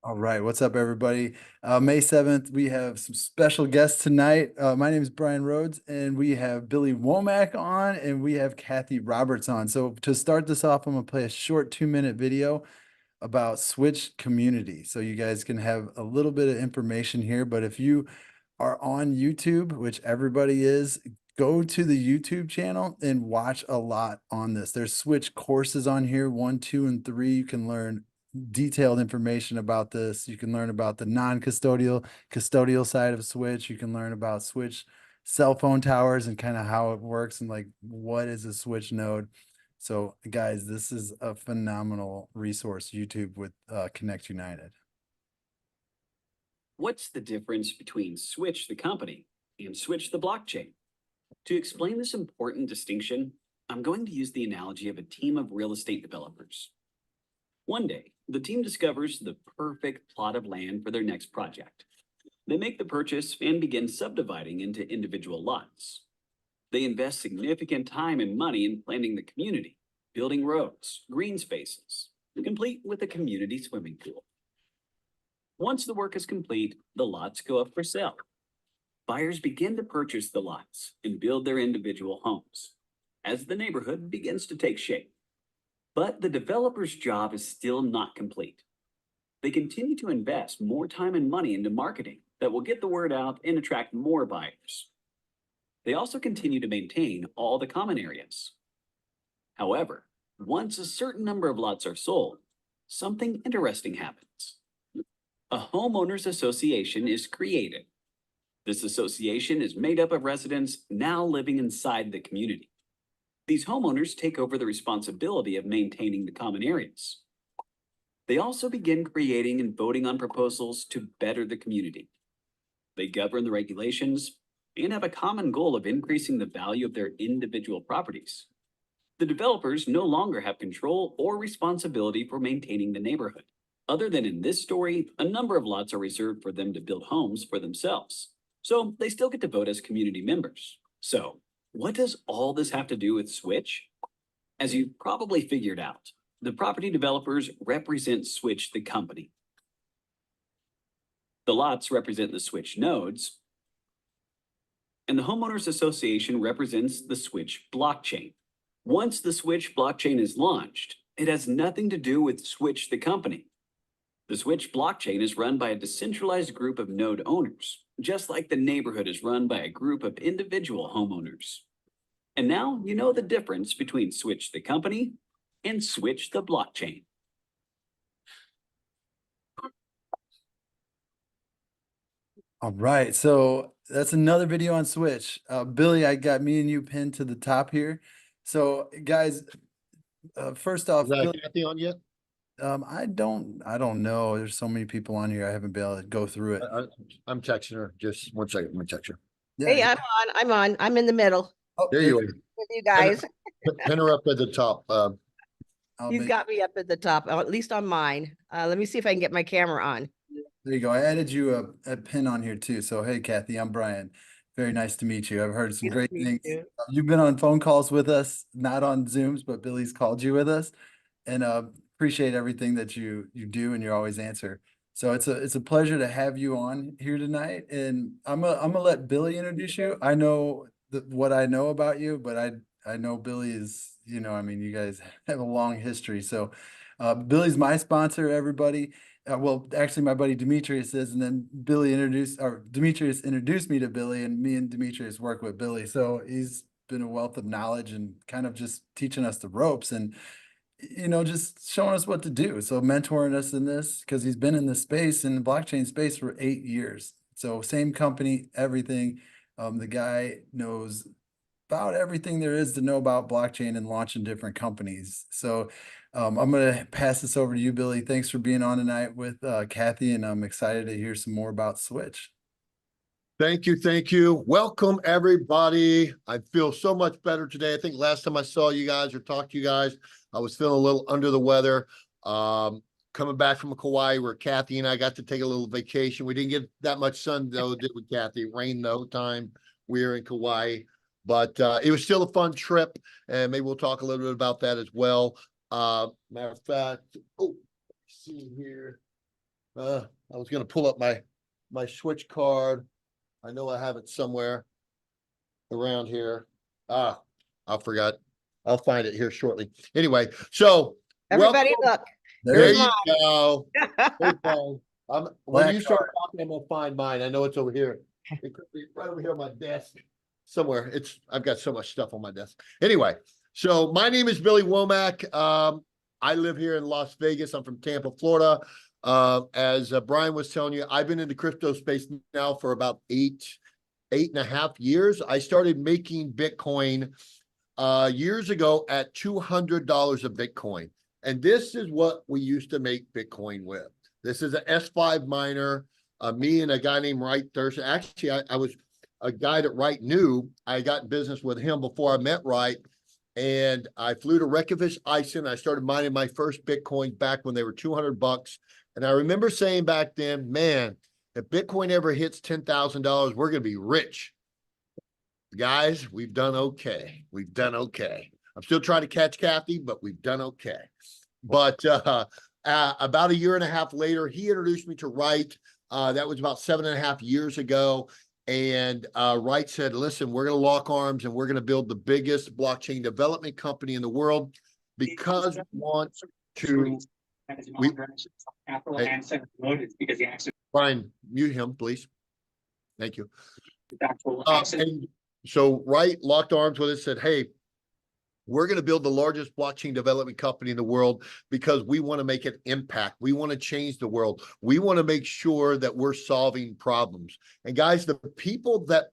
All right, what's up, everybody? May 7th, we have some special guests tonight. My name is Brian Rhodes, and we have Billy Womack on, and we have Kathy Roberts on. So to start this off, I'm gonna play a short 2-minute video about Switch community. So you guys can have a little bit of information here, but if you are on YouTube, which everybody is, go to the YouTube channel and watch a lot on this. There's Switch courses on here, 1, 2, and 3. You can learn detailed information about this. You can learn about the non-custodial, custodial side of Switch. You can learn about Switch cell phone towers and kind of how it works and like what is a Switch node. So guys, this is a phenomenal resource, YouTube with Connect United. What's the difference between Switch the company and Switch the blockchain? To explain this important distinction, I'm going to use the analogy of a team of real estate developers. One day, the team discovers the perfect plot of land for their next project. They make the purchase and begin subdividing into individual lots. They invest significant time and money in planning the community, building roads, green spaces, complete with a community swimming pool. Once the work is complete, the lots go up for sale. Buyers begin to purchase the lots and build their individual homes as the neighborhood begins to take shape. But the developer's job is still not complete. They continue to invest more time and money into marketing that will get the word out and attract more buyers. They also continue to maintain all the common areas. However, once a certain number of lots are sold, something interesting happens. A homeowners association is created. This association is made up of residents now living inside the community. These homeowners take over the responsibility of maintaining the common areas. They also begin creating and voting on proposals to better the community. They govern the regulations and have a common goal of increasing the value of their individual properties. The developers no longer have control or responsibility for maintaining the neighborhood. Other than in this story, a number of lots are reserved for them to build homes for themselves. So they still get to vote as community members. So what does all this have to do with Switch? As you've probably figured out, the property developers represent Switch the company. The lots represent the Switch nodes, and the homeowners association represents the Switch blockchain. Once the Switch blockchain is launched, it has nothing to do with Switch the company. The Switch blockchain is run by a decentralized group of node owners, just like the neighborhood is run by a group of individual homeowners. And now you know the difference between Switch the company and Switch the blockchain. All right, so that's another video on Switch. Billy, I got me and you pinned to the top here. So guys, first off, Is that Billy, Kathy on yet? I don't know. There's so many people on here. I haven't been able to go through it. I'm texting her. Just 1 second. Let me text her. Yeah, Hey, I'm on. I'm in the middle oh, There you are. with you guys. Pin her up at the top. You've got me up at the top, at least on mine. Let me see if I can get my camera on. There you go. I added you a pin on here too. So hey, Kathy, I'm Brian. Very nice to meet you. I've heard some Nice great to meet things. you. You've been on phone calls with us, not on Zooms, but Billy's called you with us, and appreciate everything that you do and you always answer. So it's a pleasure to have you on here tonight. And I'm gonna let Billy introduce you. I know what I know about you, but I know Billy is, I mean, you guys have a long history. So Billy's my sponsor, everybody. Well, actually, my buddy Demetrius is, and then Demetrius introduced me to Billy, and me and Demetrius work with Billy. So he's been a wealth of knowledge and kind of just teaching us the ropes and, just showing us what to do. So mentoring us in this, because he's been in this space, in the blockchain space for 8 years. So same company, everything. The guy knows about everything there is to know about blockchain and launching different companies. So I'm going to pass this over to you, Billy. Thanks for being on tonight with Kathy, and I'm excited to hear some more about Switch. Thank you. Thank you. Welcome, everybody. I feel so much better today. I think last time I saw you guys or talked to you guys, I was feeling a little under the weather. Coming back from Kauai, where Kathy and I got to take a little vacation. We didn't get that much sun, though, did we, Kathy? Rain the whole time we were in Kauai. But it was still a fun trip, and maybe we'll talk a little bit about that as well. Matter of fact, see here. I was gonna pull up my switch card. I know I have it somewhere around here. Ah, I forgot. I'll find it here shortly. Anyway, so Everybody welcome. look. There Here's you mine. go. There's mine. When Black you start card. talking, I'm gonna find mine. I know it's over here. It could be right over here on my desk somewhere. I've got so much stuff on my desk. Anyway, so my name is Billy Womack. I live here in Las Vegas. I'm from Tampa, Florida. As Brian was telling you, I've been in the crypto space now for about eight and a half years. I started making Bitcoin years ago at $200 a Bitcoin. And this is what we used to make Bitcoin with. This is an S5 miner. Me and a guy named Wright Thurston. Actually, I was a guy that Wright knew. I got in business with him before I met Wright. And I flew to Reykjavik, Iceland. I started mining my first Bitcoin back when they were $200. And I remember saying back then, man, if Bitcoin ever hits $10,000, we're going to be rich. Guys, we've done okay. We've done okay. I'm still trying to catch Kathy, but we've done okay. But about a year and a half later, he introduced me to Wright. That was about 7.5 years ago. And Wright said, listen, we're going to lock arms and we're going to build the biggest blockchain development company in the world because we want to. Brian, mute him, please. Thank you. And so Wright locked arms with us, said, hey, we're going to build the largest blockchain development company in the world because we want to make an impact. We want to change the world. We want to make sure that we're solving problems. And guys, the people that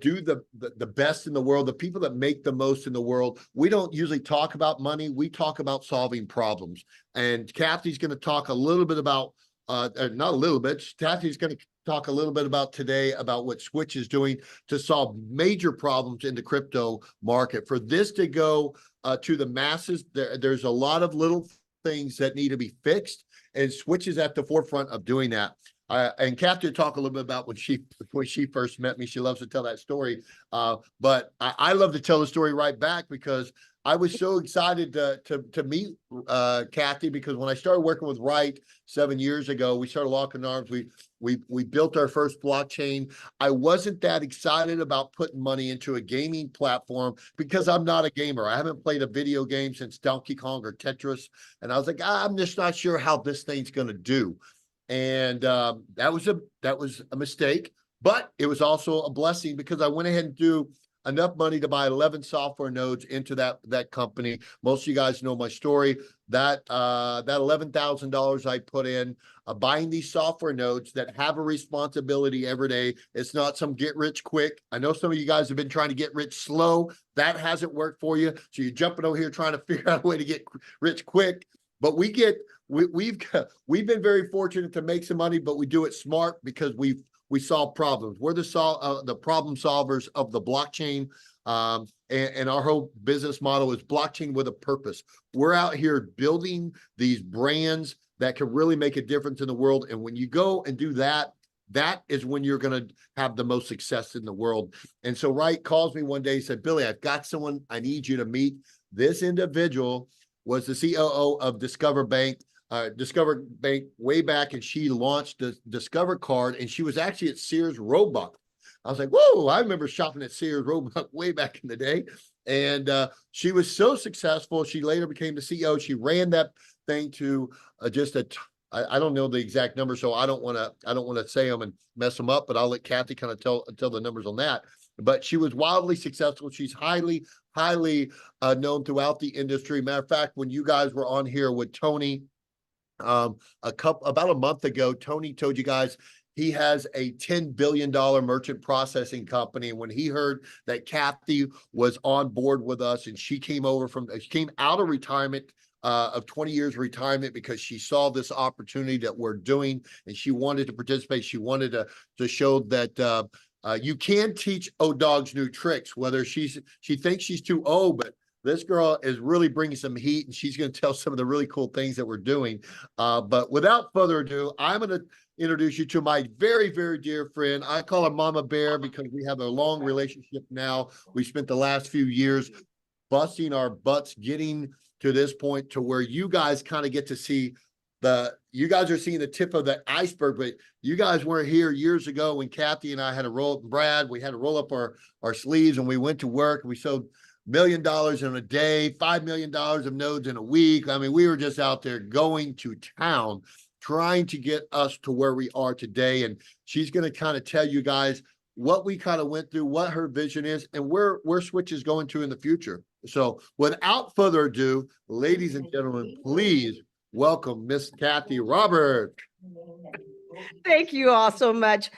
do the best in the world, the people that make the most in the world, we don't usually talk about money. We talk about solving problems. And Kathy's going to talk a little bit about, not a little bit, Kathy's going to talk a little bit about today about what Switch is doing to solve major problems in the crypto market. For this to go to the masses, there's a lot of little things that need to be fixed, and Switch is at the forefront of doing that. And Kathy will talk a little bit about when she first met me. She loves to tell that story. But I love to tell the story right back because I was so excited to meet Kathy, because when I started working with Wright 7 years ago, we started locking arms. We built our first blockchain. I wasn't that excited about putting money into a gaming platform because I'm not a gamer. I haven't played a video game since Donkey Kong or Tetris. And I was like, I'm just not sure how this thing's going to do. And that was a mistake, but it was also a blessing because I went ahead and threw enough money to buy 11 software nodes into that company. Most of you guys know my story. That $11,000 I put in buying these software nodes that have a responsibility every day. It's not some get rich quick. I know some of you guys have been trying to get rich slow. That hasn't worked for you. So you're jumping over here trying to figure out a way to get rich quick. But we've been very fortunate to make some money, but we do it smart because we solve problems. We're the problem solvers of the blockchain, and our whole business model is blockchain with a purpose. We're out here building these brands that can really make a difference in the world. And when you go and do that, that is when you're going to have the most success in the world. And so Wright calls me one day, said, Billy, I've got someone I need you to meet. This individual was the COO of Discover Bank way back, and she launched the Discover card, and she was actually at Sears Roebuck. I was like, whoa, I remember shopping at Sears Roebuck way back in the day. And she was so successful. She later became the CEO. She ran that thing to I don't know the exact number, so I don't want to say them and mess them up, but I'll let Kathy kind of tell the numbers on that. But she was wildly successful. She's highly known throughout the industry. Matter of fact, when you guys were on here with Tony about a month ago, Tony told you guys he has a $10 billion merchant processing company. And when he heard that Kathy was on board with us and she came out of retirement, of 20 years retirement, because she saw this opportunity that we're doing and she wanted to participate. She wanted to show that you can teach old dogs new tricks, whether she thinks she's too old, but this girl is really bringing some heat, and she's going to tell some of the really cool things that we're doing. But without further ado, I'm going to introduce you to my very, very dear friend. I call her Mama Bear because we have a long relationship now. We spent the last few years busting our butts getting to this point to where you guys kind of get to see you guys are seeing the tip of the iceberg, but you guys weren't here years ago when Kathy and I had to roll up, Brad, we had to roll up our sleeves, and we went to work and we sold $1 million in a day, $5 million of nodes in a week. I mean, we were just out there going to town, trying to get us to where we are today. And she's going to kind of tell you guys what we kind of went through, what her vision is, and where Switch is going to in the future. So without further ado, ladies and gentlemen, please welcome Miss Kathy Robert. Thank you all so much.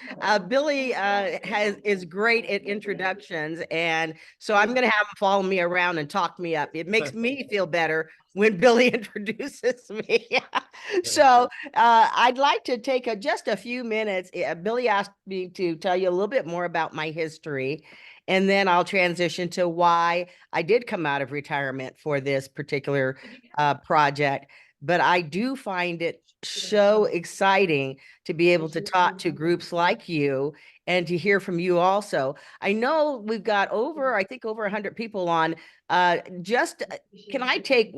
Billy is great at introductions, and so I'm going to have him follow me around and talk me up. It makes me feel better when Billy introduces me. So I'd like to take just a few minutes. Billy asked me to tell you a little bit more about my history, and then I'll transition to why I did come out of retirement for this particular project. But I do find it so exciting to be able to talk to groups like you and to hear from you also. I know we've got I think over 100 people on. Can I take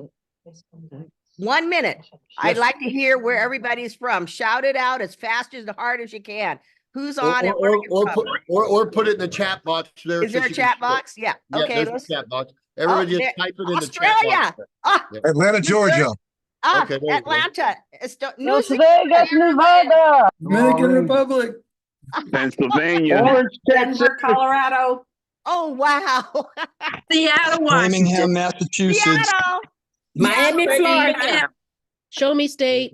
1 minute? Yes. I'd like to hear where everybody's from. Shout it out as fast as hard as you can. Who's on it? Or put it in the chat box there. Is there a chat box? Yeah. Okay. There's a chat box. Everybody just type it in the chat Australia. box. Atlanta, Georgia. Okay, there you go. Atlanta. Las Vegas, Nevada. Dominican Republic. Pennsylvania, Orange, Texas. Denver, Colorado. Oh, wow. Seattle, Framingham, Washington. Massachusetts. Seattle. Miami, Florida. Show me state.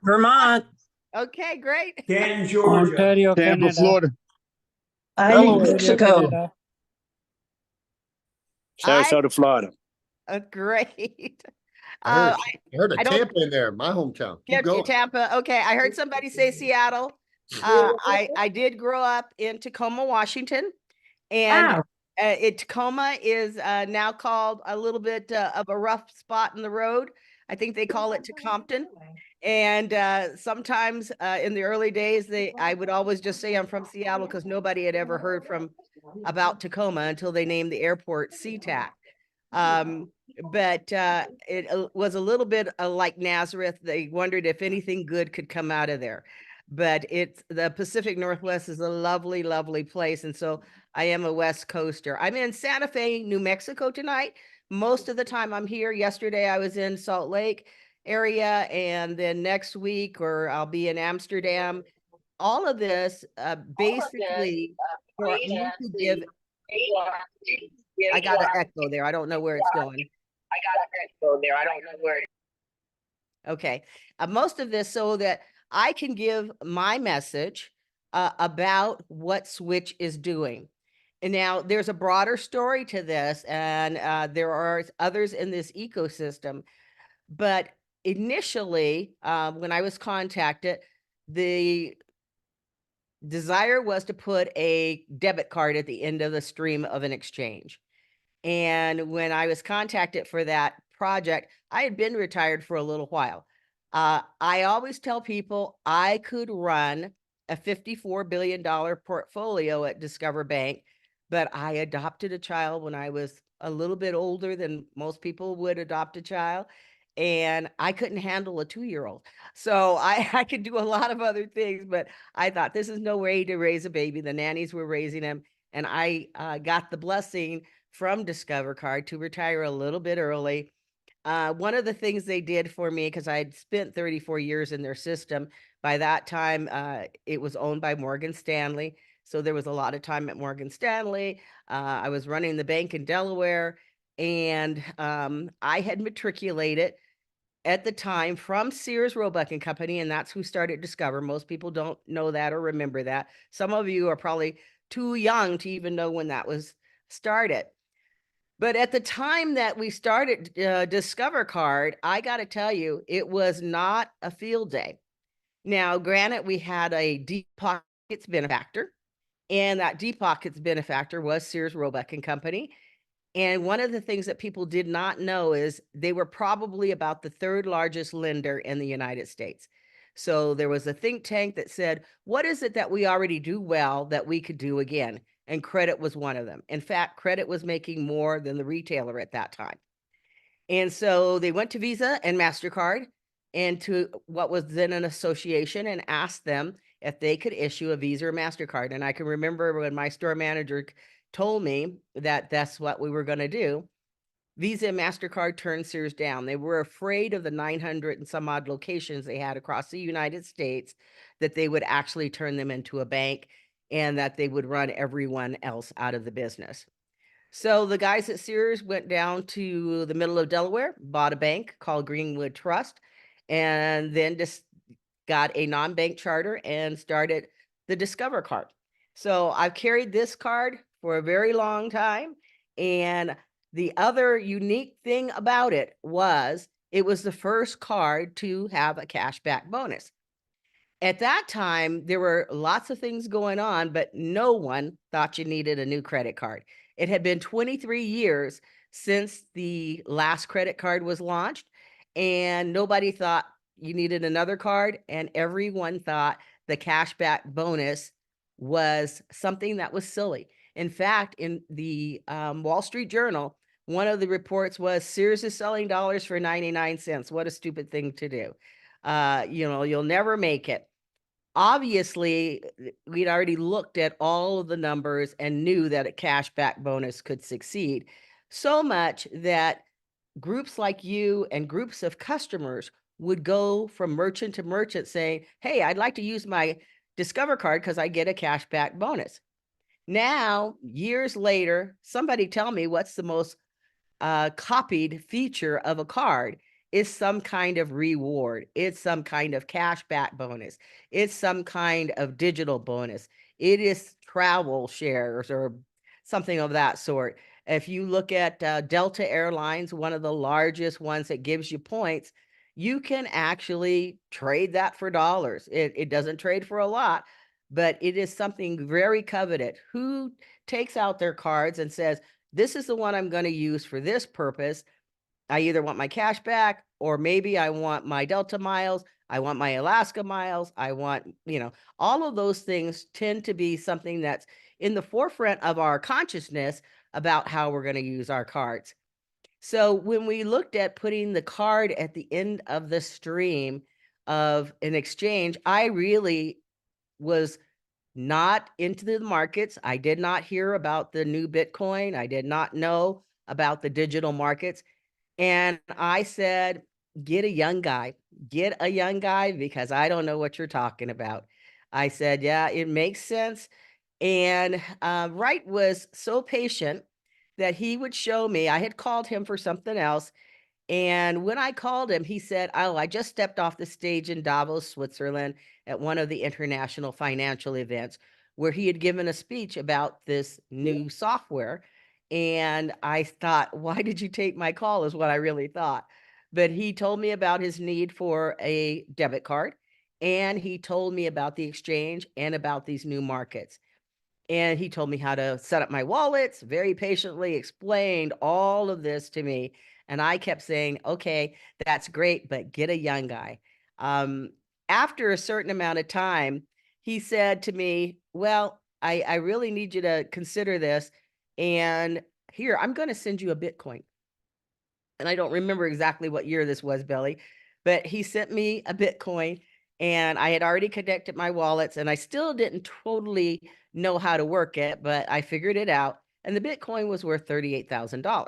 Vermont. Okay, great. Canton, Georgia. Ontario, Tampa, Canada. Florida. I'm in Delaware, Mexico. Canada. Sarasota, Florida. Great. I heard a I don't- Tampa in there, my hometown. Keep Get going. Tampa. Okay, I heard somebody say Seattle. I did grow up in Tacoma, Washington, and Tacoma is now called a little bit of a rough spot in the road. I think they call it Tecompton. And sometimes in the early days, I would always just say I'm from Seattle because nobody had ever heard about Tacoma until they named the airport SeaTac. But it was a little bit like Nazareth. They wondered if anything good could come out of there. But the Pacific Northwest is a lovely, lovely place. And so I am a West Coaster. I'm in Santa Fe, New Mexico tonight. Most of the time I'm here. Yesterday I was in Salt Lake area, and then next week I'll be in Amsterdam. All of this basically for me to give. I got an echo there. I don't know where it's going. Okay. Most of this so that I can give my message about what Switch is doing. And now there's a broader story to this, and there are others in this ecosystem. But initially, when I was contacted, the desire was to put a debit card at the end of the stream of an exchange. And when I was contacted for that project, I had been retired for a little while. I always tell people I could run a $54 billion portfolio at Discover Bank, but I adopted a child when I was a little bit older than most people would adopt a child. And I couldn't handle a 2-year-old. So I could do a lot of other things, but I thought this is no way to raise a baby. The nannies were raising him. And I got the blessing from Discover Card to retire a little bit early. One of the things they did for me, because I had spent 34 years in their system, by that time, it was owned by Morgan Stanley. So there was a lot of time at Morgan Stanley. I was running the bank in Delaware, and I had matriculated at the time from Sears, Roebuck and Company, and that's who started Discover. Most people don't know that or remember that. Some of you are probably too young to even know when that was started. But at the time that we started Discover Card, I got to tell you, it was not a field day. Now, granted, we had a deep pockets benefactor, and that deep pockets benefactor was Sears, Roebuck and Company. And one of the things that people did not know is they were probably about the 3rd largest lender in the United States. So there was a think tank that said, what is it that we already do well that we could do again? And credit was one of them. In fact, credit was making more than the retailer at that time. And so they went to Visa and MasterCard. into what was then an association and asked them if they could issue a Visa or MasterCard. And I can remember when my store manager told me that that's what we were going to do. Visa and MasterCard turned Sears down. They were afraid of the 900 and some odd locations they had across the United States, that they would actually turn them into a bank and that they would run everyone else out of the business. So the guys at Sears went down to the middle of Delaware, bought a bank called Greenwood Trust, and then just got a non-bank charter and started the Discover card. So I've carried this card for a very long time. And the other unique thing about it was the first card to have a cashback bonus. At that time, there were lots of things going on, but no one thought you needed a new credit card. It had been 23 years since the last credit card was launched, and nobody thought you needed another card, and everyone thought the cashback bonus was something that was silly. In fact, in the Wall Street Journal, one of the reports was Sears is selling dollars for 99 cents. What a stupid thing to do. You'll never make it. Obviously, we'd already looked at all of the numbers and knew that a cashback bonus could succeed, so much that groups like you and groups of customers would go from merchant to merchant saying, hey, I'd like to use my Discover card because I get a cashback bonus. Now, years later, somebody tell me what's the most copied feature of a card. Is some kind of reward. It's some kind of cashback bonus. It's some kind of digital bonus. It is travel shares or something of that sort. If you look at Delta Airlines, one of the largest ones that gives you points, you can actually trade that for dollars. It doesn't trade for a lot, but it is something very coveted. Who takes out their cards and says, this is the one I'm going to use for this purpose. I either want my cash back, or maybe I want my Delta miles. I want my Alaska miles. I want, all of those things tend to be something that's in the forefront of our consciousness about how we're going to use our cards. So when we looked at putting the card at the end of the stream of an exchange, I really was not into the markets. I did not hear about the new Bitcoin. I did not know about the digital markets. And I said, get a young guy because I don't know what you're talking about. I said, yeah, it makes sense. And Wright was so patient that he would show me. I had called him for something else. And when I called him, he said, oh, I just stepped off the stage in Davos, Switzerland at one of the international financial events where he had given a speech about this new software. And I thought, why did you take my call is what I really thought. But he told me about his need for a debit card. And he told me about the exchange and about these new markets. And he told me how to set up my wallets, very patiently explained all of this to me. And I kept saying, okay, that's great, but get a young guy. After a certain amount of time, he said to me, well, I really need you to consider this. And here, I'm going to send you a Bitcoin. And I don't remember exactly what year this was, Billy, but he sent me a Bitcoin. And I had already connected my wallets, and I still didn't totally know how to work it, but I figured it out. And the Bitcoin was worth $38,000.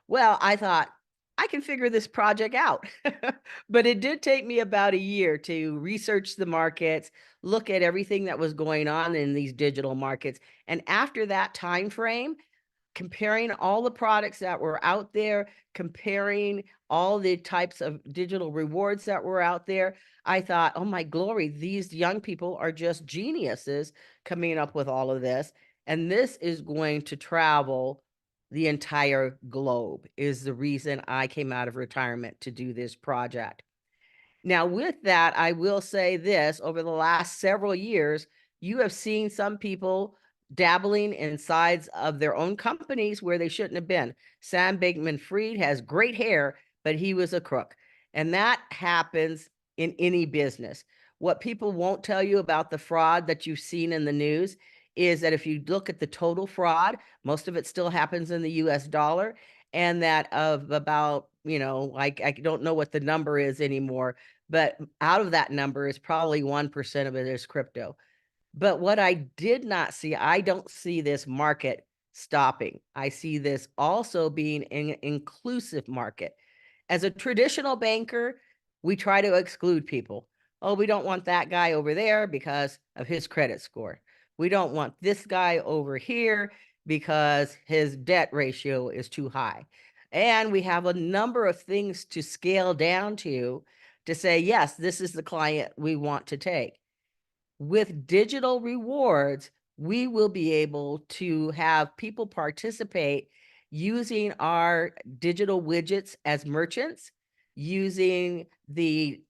Well, I thought, I can figure this project out. But it did take me about a year to research the markets, look at everything that was going on in these digital markets. And after that time frame, comparing all the products that were out there, comparing all the types of digital rewards that were out there, I thought, oh my glory, these young people are just geniuses coming up with all of this. And this is going to travel the entire globe, is the reason I came out of retirement to do this project. Now, with that, I will say this, over the last several years, you have seen some people dabbling in sides of their own companies where they shouldn't have been. Sam Bankman-Fried has great hair, but he was a crook. And that happens in any business. What people won't tell you about the fraud that you've seen in the news is that if you look at the total fraud, most of it still happens in the US dollar, and that of about I don't know what the number is anymore, but out of that number is probably 1% of it is crypto. But what I did not see, I don't see this market stopping. I see this also being an inclusive market. As a traditional banker, we try to exclude people. Oh, we don't want that guy over there because of his credit score. We don't want this guy over here because his debt ratio is too high. And we have a number of things to scale down to say, yes, this is the client we want to take. With digital rewards, we will be able to have people participate using our digital widgets as merchants, using the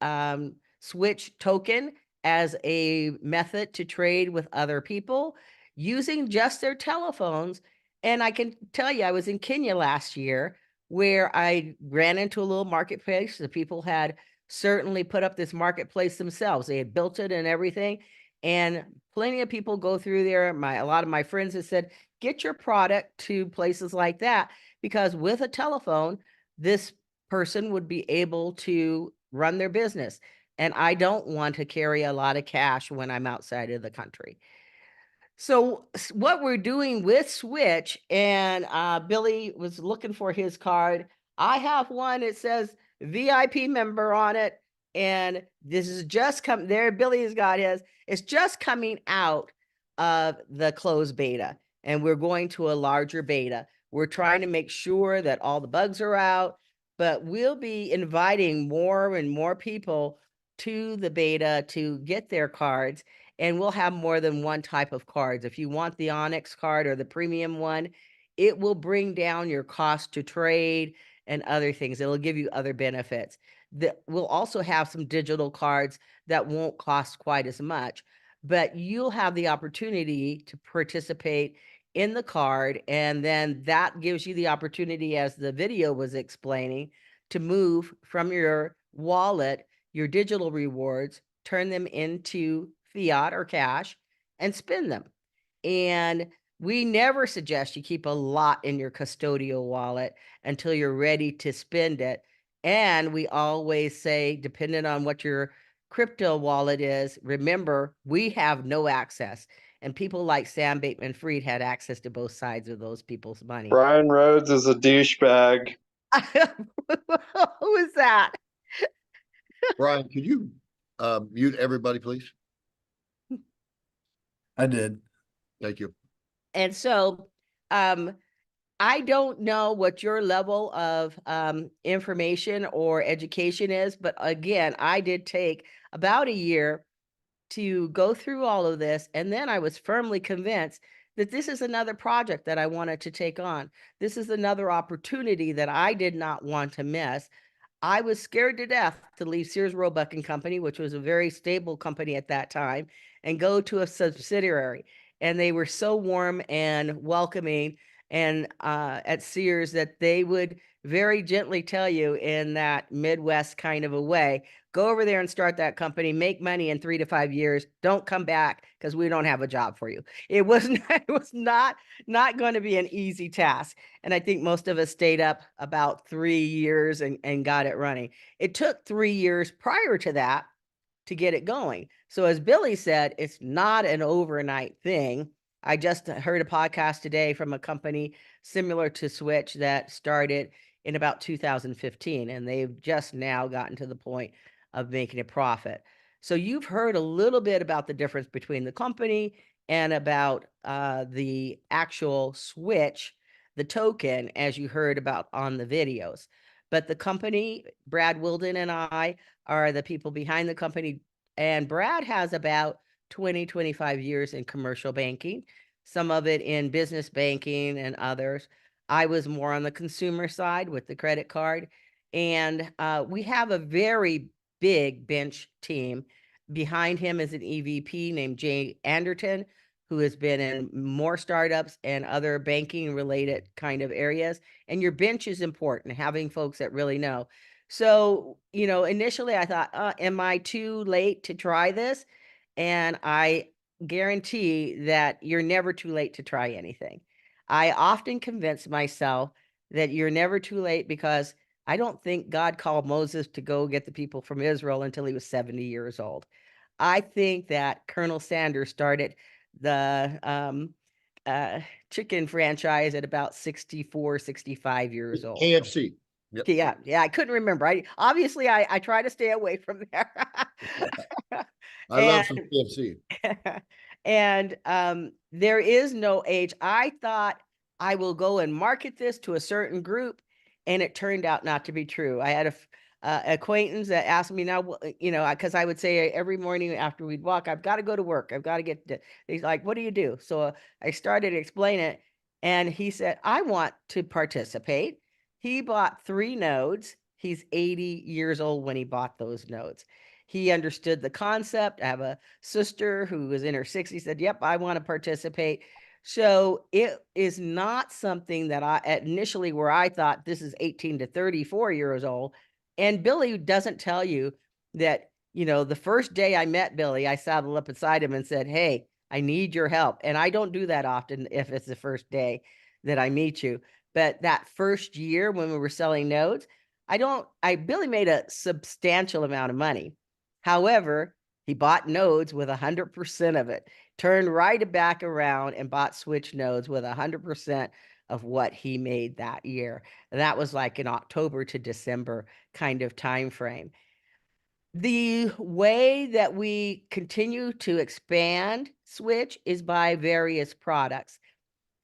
Switch token as a method to trade with other people, using just their telephones. And I can tell you, I was in Kenya last year where I ran into a little marketplace. The people had certainly put up this marketplace themselves. They had built it and everything. And plenty of people go through there. A lot of my friends have said, get your product to places like that, because with a telephone, this person would be able to run their business. And I don't want to carry a lot of cash when I'm outside of the country. So what we're doing with Switch, and Billy was looking for his card. I have one. It says VIP member on it. And this is just come there. Billy has got his. It's just coming out of the closed beta, and we're going to a larger beta. We're trying to make sure that all the bugs are out, but we'll be inviting more and more people to the beta to get their cards. And we'll have more than one type of cards. If you want the Onyx card or the premium one, it will bring down your cost to trade and other things. It'll give you other benefits. We'll also have some digital cards that won't cost quite as much, but you'll have the opportunity to participate in the card. And then that gives you the opportunity, as the video was explaining, to move from your wallet, your digital rewards, turn them into fiat or cash and spend them. And we never suggest you keep a lot in your custodial wallet until you're ready to spend it. And we always say, depending on what your crypto wallet is, remember, we have no access. And people like Sam Bateman-Fried had access to both sides of those people's money. Brian Rhodes is a douchebag. Who is that? Brian, could you mute everybody, please? I did. Thank you. And so I don't know what your level of information or education is, but again, I did take about a year to go through all of this. And then I was firmly convinced that this is another project that I wanted to take on. This is another opportunity that I did not want to miss. I was scared to death to leave Sears Roebuck and Company, which was a very stable company at that time, and go to a subsidiary. And they were so warm and welcoming and at Sears that they would very gently tell you in that Midwest kind of a way, go over there and start that company, make money in 3 to 5 years. Don't come back because we don't have a job for you. It was not going to be an easy task. And I think most of us stayed up about 3 years and got it running. It took 3 years prior to that to get it going. So as Billy said, it's not an overnight thing. I just heard a podcast today from a company similar to Switch that started in about 2015, and they've just now gotten to the point of making a profit. So you've heard a little bit about the difference between the company and about the actual Switch, the token, as you heard about on the videos. But the company, Brad Wilden and I are the people behind the company. And Brad has about 20, 25 years in commercial banking, some of it in business banking and others. I was more on the consumer side with the credit card. And we have a very big bench team. Behind him is an EVP named Jay Anderton, who has been in more startups and other banking related kind of areas. And your bench is important, having folks that really know. So, initially I thought, am I too late to try this? And I guarantee that you're never too late to try anything. I often convince myself that you're never too late because I don't think God called Moses to go get the people from Israel until he was 70 years old. I think that Colonel Sanders started the uh, chicken franchise at about 64, 65 years old. KFC. Yep. Yeah, I couldn't remember. I try to stay away from there. I love some KFC. And there is no age. I thought I will go and market this to a certain group, and it turned out not to be true. I had a acquaintance that asked me now, you know, because I would say every morning after we'd walk, I've got to go to work. I've got to get to, he's like, what do you do? So I started to explain it, and he said, I want to participate. He bought 3 nodes. He's 80 years old when he bought those nodes. He understood the concept. I have a sister who was in her 60s, said, yep, I want to participate. So it is not something that I initially where I thought this is 18 to 34 years old. And Billy doesn't tell you that, you know, the first day I met Billy, I saddled up beside him and said, hey, I need your help. And I don't do that often if it's the first day that I meet you. But that first year when we were selling nodes, Billy made a substantial amount of money. However, he bought nodes with 100% of it, turned right back around and bought switch nodes with 100% of what he made that year. And that was like in October to December kind of time frame. The way that we continue to expand Switch is by various products.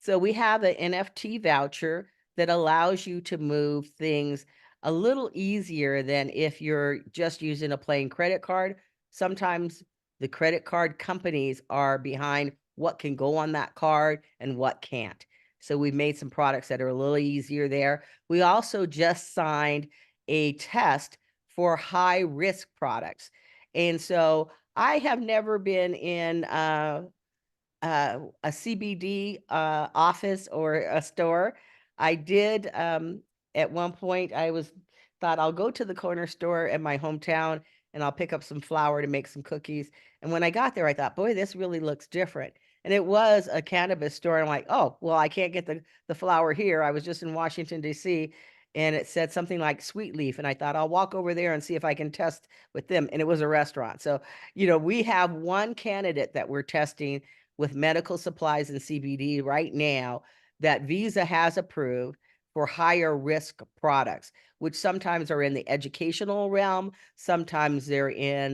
So we have an NFT voucher that allows you to move things a little easier than if you're just using a plain credit card. Sometimes the credit card companies are behind what can go on that card and what can't. So we've made some products that are a little easier there. We also just signed a test for high risk products. And so I have never been in a CBD office or a store. I did at one point thought I'll go to the corner store in my hometown and I'll pick up some flour to make some cookies. And when I got there, I thought, boy, this really looks different. And it was a cannabis store. I'm like, oh, well, I can't get the flour here. I was just in Washington, D.C., and it said something like Sweet Leaf. And I thought I'll walk over there and see if I can test with them. And it was a restaurant. So, you know, we have one candidate that we're testing with medical supplies and CBD right now that Visa has approved for higher risk products, which sometimes are in the educational realm, sometimes they're in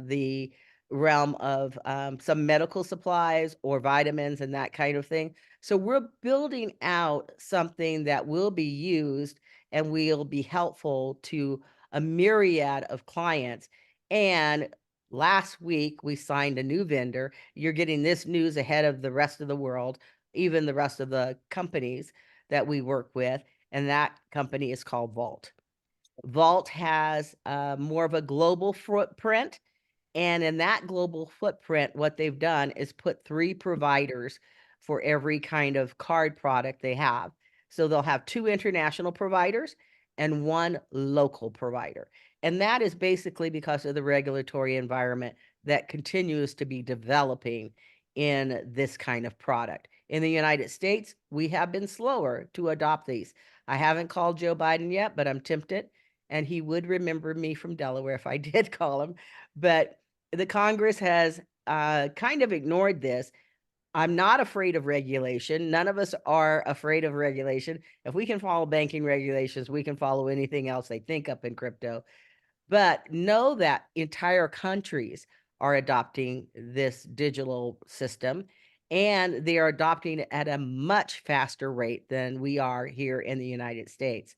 the realm of some medical supplies or vitamins and that kind of thing. So we're building out something that will be used and will be helpful to a myriad of clients. And last week, we signed a new vendor. You're getting this news ahead of the rest of the world, even the rest of the companies that we work with. And that company is called Vault. Vault has more of a global footprint. And in that global footprint, what they've done is put 3 providers for every kind of card product they have. So they'll have 2 international providers and 1 local provider. And that is basically because of the regulatory environment that continues to be developing in this kind of product. In the United States, we have been slower to adopt these. I haven't called Joe Biden yet, but I'm tempted, and he would remember me from Delaware if I did call him. But the Congress has kind of ignored this. I'm not afraid of regulation. None of us are afraid of regulation. If we can follow banking regulations, we can follow anything else they think up in crypto. But know that entire countries are adopting this digital system, and they are adopting it at a much faster rate than we are here in the United States.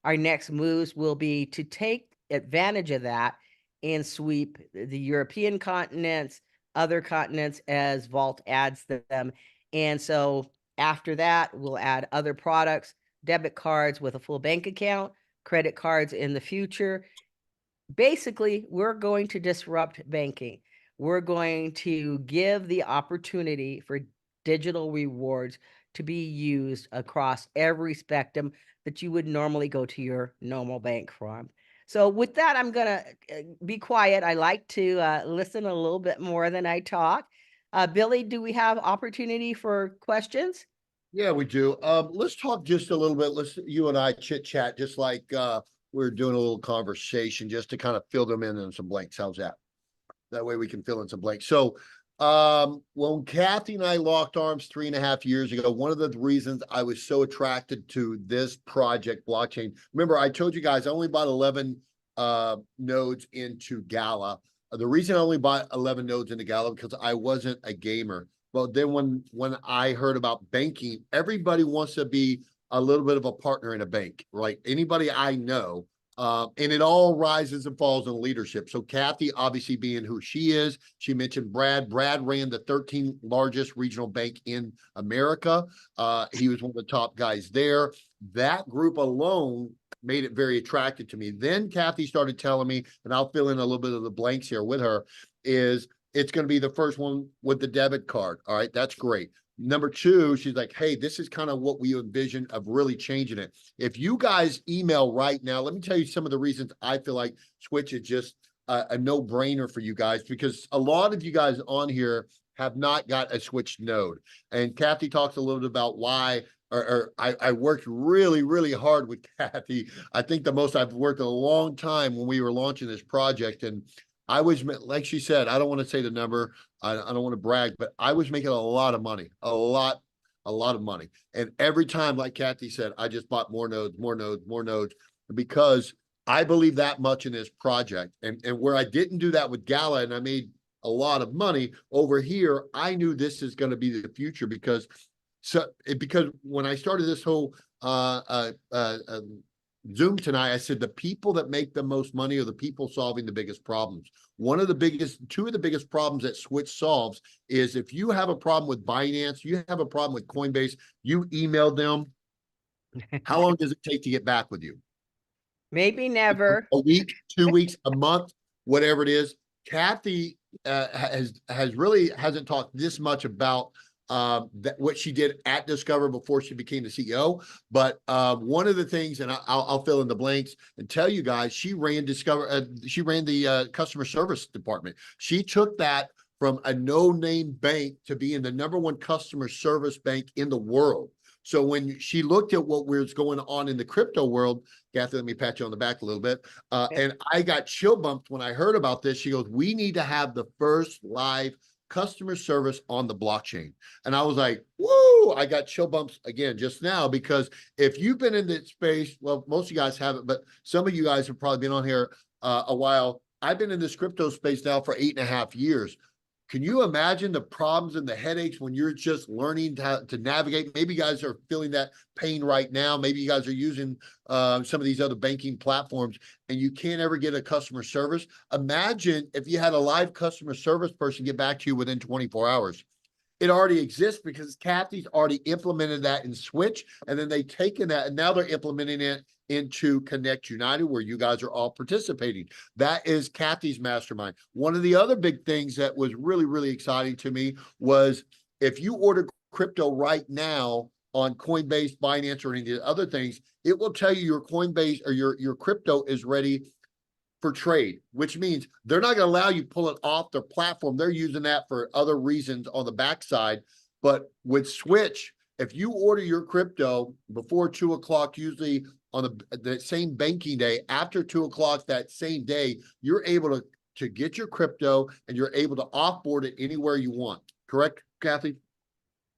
Our next moves will be to take advantage of that and sweep the European continents, other continents as Vault adds them. And so after that, we'll add other products, debit cards with a full bank account, credit cards in the future. Basically, we're going to disrupt banking. We're going to give the opportunity for digital rewards to be used across every spectrum that you would normally go to your normal bank from. So with that, I'm going to be quiet. I like to listen a little bit more than I talk. Billy, do we have opportunity for questions? Yeah, we do. Let's talk just a little bit. You and I chit chat, just like we're doing a little conversation just to kind of fill them in on some blanks. How's that? That way we can fill in some blanks. So when Kathy and I locked arms 3.5 years ago, one of the reasons I was so attracted to this project blockchain, remember I told you guys I only bought 11 nodes into Gala. The reason I only bought 11 nodes into Gala because I wasn't a gamer. Well, then when I heard about banking, everybody wants to be a little bit of a partner in a bank, right? Anybody I know. And it all rises and falls in leadership. So Kathy, obviously being who she is, she mentioned Brad. Brad ran the 13th largest regional bank in America. He was one of the top guys there. That group alone made it very attractive to me. Then Kathy started telling me, and I'll fill in a little bit of the blanks here with her, is it's going to be the first one with the debit card. All right, that's great. Number two, she's like, hey, this is kind of what we envision of really changing it. If you guys email right now, let me tell you some of the reasons I feel like Switch is just a no-brainer for you guys, because a lot of you guys on here have not got a Switch node. And Kathy talks a little bit about why, I worked really, really hard with Kathy. I think the most I've worked in a long time when we were launching this project. And I was, like she said, I don't want to say the number, I don't want to brag, but I was making a lot of money, a lot of money. And every time, like Kathy said, I just bought more nodes, because I believe that much in this project. And where I didn't do that with Gala and I made a lot of money over here, I knew this is going to be the future because when I started this whole Zoom tonight, I said the people that make the most money are the people solving the biggest problems. Two of the biggest problems that Switch solves is if you have a problem with Binance, you have a problem with Coinbase, you email them. How long does it take to get back with you? Maybe never. A week, 2 weeks, a month, whatever it is. Kathy hasn't talked this much about that what she did at Discover before she became the CEO. But one of the things, and I'll fill in the blanks and tell you guys, she ran Discover. She ran the customer service department. She took that from a no-name bank to being the #1 customer service bank in the world. So when she looked at what was going on in the crypto world, Kathy, let me pat you on the back a little bit. And I got chill bumped when I heard about this. She goes, we need to have the first live customer service on the blockchain. And I was like, whoa, I got chill bumps again just now, because if you've been in this space, well, most of you guys haven't, but some of you guys have probably been on here a while. I've been in this crypto space now for 8.5 years. Can you imagine the problems and the headaches when you're just learning to navigate? Maybe you guys are feeling that pain right now. Maybe you guys are using some of these other banking platforms and you can't ever get a customer service. Imagine if you had a live customer service person get back to you within 24 hours. It already exists because Kathy's already implemented that in Switch, and then they've taken that and now they're implementing it into Connect United, where you guys are all participating. That is Kathy's mastermind. One of the other big things that was really, really exciting to me was if you order crypto right now on Coinbase, Binance, or any of the other things, it will tell you your Coinbase or your crypto is ready for trade, which means they're not going to allow you to pull it off their platform. They're using that for other reasons on the backside. But with Switch, if you order your crypto before 2 o'clock, usually on the same banking day, after 2 o'clock that same day, you're able to get your crypto and you're able to offboard it anywhere you want. Correct, Kathy?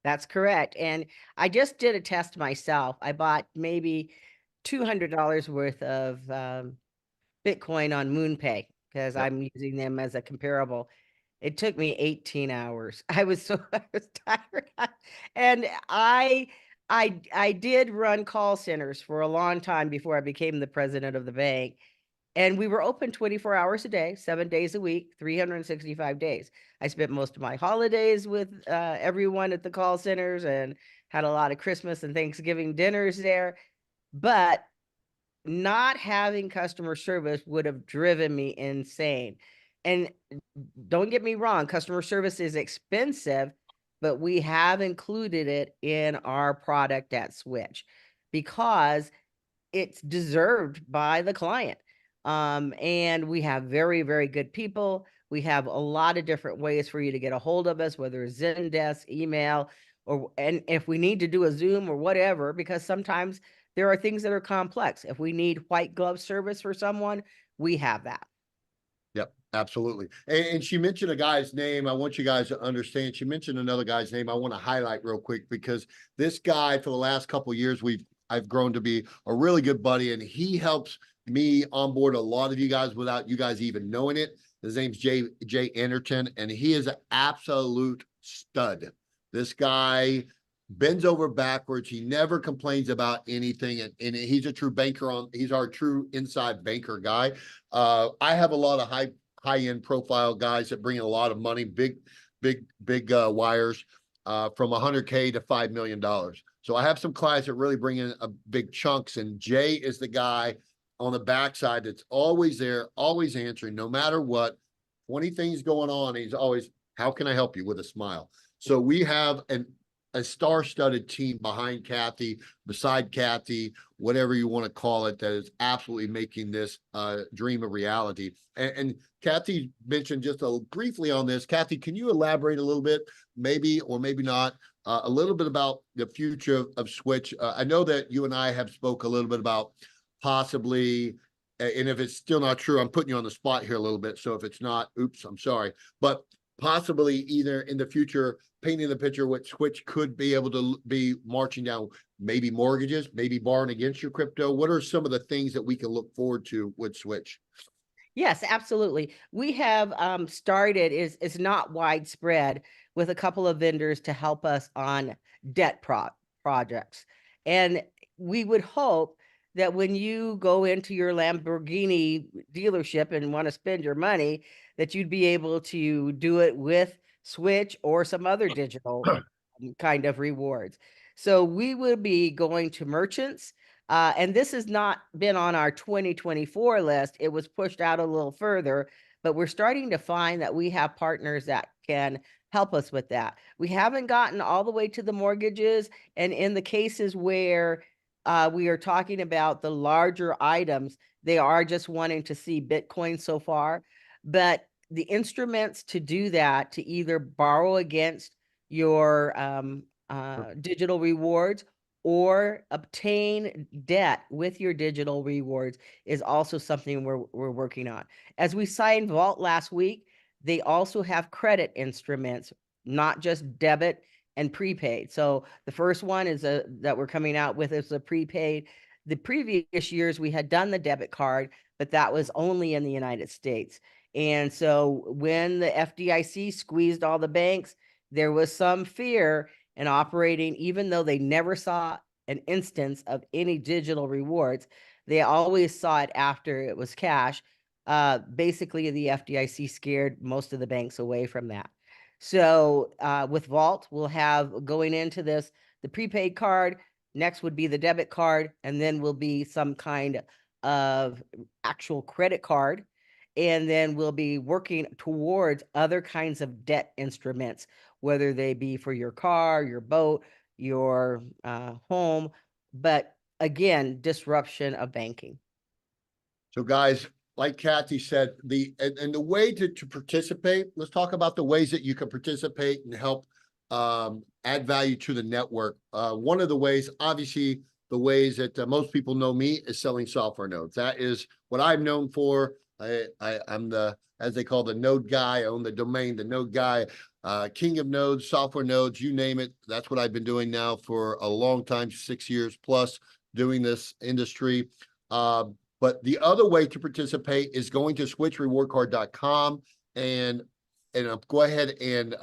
That's correct. And I just did a test myself. I bought maybe $200 worth of Bitcoin on MoonPay because I'm using them as a comparable. It took me 18 hours. I was tired. And I did run call centers for a long time before I became the president of the bank. And we were open 24 hours a day, 7 days a week, 365 days. I spent most of my holidays with everyone at the call centers and had a lot of Christmas and Thanksgiving dinners there. But not having customer service would have driven me insane. And don't get me wrong, customer service is expensive, but we have included it in our product at Switch because it's deserved by the client. And we have very, very good people. We have a lot of different ways for you to get a hold of us, whether it's Zendesk, email, and if we need to do a Zoom or whatever, because sometimes there are things that are complex. If we need white glove service for someone, we have that. Yep, absolutely. And she mentioned a guy's name. I want you guys to understand. She mentioned another guy's name I want to highlight real quick, because this guy, for the last couple of years, I've grown to be a really good buddy, and he helps me onboard a lot of you guys without you guys even knowing it. His name's Jay Anderton, and he is an absolute stud. This guy bends over backwards. He never complains about anything, and he's a true banker. He's our true inside banker guy. I have a lot of high-end profile guys that bring in a lot of money, big wires, from 100K to $5 million. So I have some clients that really bring in big chunks, and Jay is the guy on the backside that's always there, always answering, no matter what. 20 things going on, he's always, how can I help you, with a smile. So we have a star-studded team behind Kathy, beside Kathy, whatever you want to call it, that is absolutely making this dream a reality. And Kathy mentioned just briefly on this. Kathy, can you elaborate a little bit, maybe or maybe not, a little bit about the future of Switch? I know that you and I have spoke a little bit about possibly, and if it's still not true, I'm putting you on the spot here a little bit. So if it's not, oops, I'm sorry. But possibly either in the future, painting the picture what Switch could be able to be marching down, maybe mortgages, maybe borrowing against your crypto. What are some of the things that we can look forward to with Switch? Yes, absolutely. We have started, is not widespread, with a couple of vendors to help us on debt projects. And we would hope that when you go into your Lamborghini dealership and want to spend your money, that you'd be able to do it with Switch or some other digital kind of rewards. So we will be going to merchants. And this has not been on our 2024 list. It was pushed out a little further, but we're starting to find that we have partners that can help us with that. We haven't gotten all the way to the mortgages. And in the cases where we are talking about the larger items, they are just wanting to see Bitcoin so far. But the instruments to do that, to either borrow against your digital rewards or obtain debt with your digital rewards, is also something we're working on. As we signed Vault last week, they also have credit instruments, not just debit and prepaid. So the first one is that we're coming out with is a prepaid. The previous years we had done the debit card, but that was only in the United States. And so when the FDIC squeezed all the banks, there was some fear in operating, even though they never saw an instance of any digital rewards. They always saw it after it was cash. Basically, the FDIC scared most of the banks away from that. So with Vault, we'll have, going into this, the prepaid card. Next would be the debit card, and then will be some kind of actual credit card. And then we'll be working towards other kinds of debt instruments, whether they be for your car, your boat, your home. But again, disruption of banking. So guys, like Kathy said, the way to participate, let's talk about the ways that you can participate and help add value to the network. One of the ways, obviously, the ways that most people know me is selling software nodes. That is what I'm known for. I'm the, as they call, the node guy. I own the domain, the node guy, king of nodes, software nodes, you name it. That's what I've been doing now for a long time, 6 years plus doing this industry. But the other way to participate is going to switchrewardcard.com and go ahead and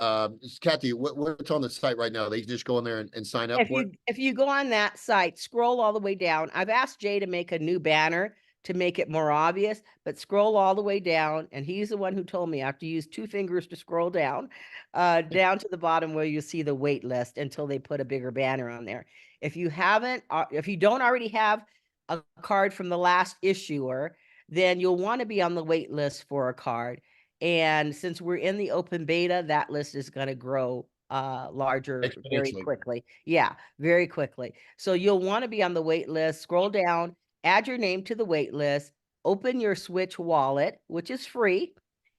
Kathy, what's on the site right now? They just go in there and sign up for it? If you go on that site, scroll all the way down. I've asked Jay to make a new banner to make it more obvious, but scroll all the way down. And he's the one who told me I have to use 2 fingers to scroll down, down to the bottom where you see the wait list until they put a bigger banner on there. If you haven't, if you don't already have a card from the last issuer, then you'll want to be on the wait list for a card. And since we're in the open beta, that list is going to grow larger very quickly. Yeah, very quickly. So you'll want to be on the wait list, scroll down, add your name to the wait list, open your Switch wallet, which is free.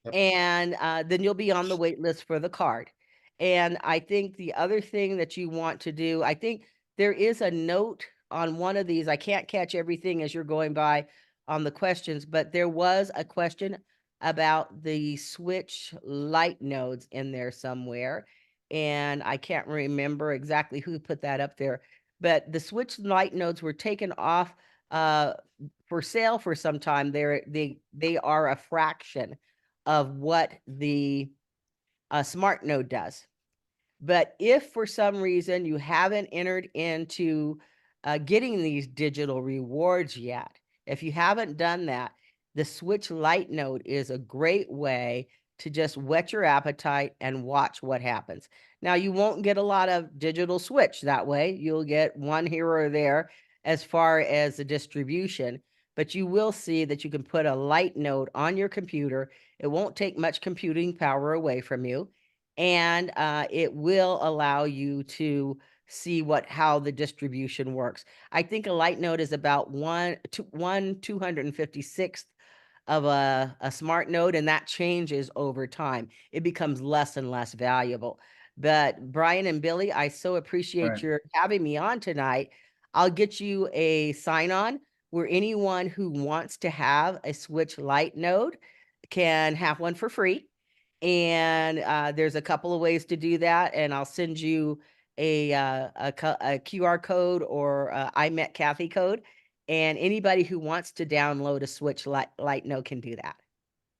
Yep. And then you'll be on the wait list for the card. And I think the other thing that you want to do, I think there is a note on one of these, I can't catch everything as you're going by on the questions, but there was a question about the switch light nodes in there somewhere. And I can't remember exactly who put that up there, but the switch light nodes were taken off for sale for some time. They are a fraction of what the smart node does. But if for some reason you haven't entered into getting these digital rewards yet, if you haven't done that, the Switch Lite node is a great way to just whet your appetite and watch what happens. Now, you won't get a lot of digital switch that way. You'll get one here or there as far as the distribution, but you will see that you can put a light node on your computer. It won't take much computing power away from you, and it will allow you to see how the distribution works. I think a light node is about 256th of a smart node, and that changes over time. It becomes less and less valuable. But Brian and Billy, I so appreciate Right. your having me on tonight. I'll get you a sign-on where anyone who wants to have a Switch Lite node can have one for free. And there's a couple of ways to do that, and I'll send you a QR code or I met Kathy code, and anybody who wants to download a Switch Lite node can do that.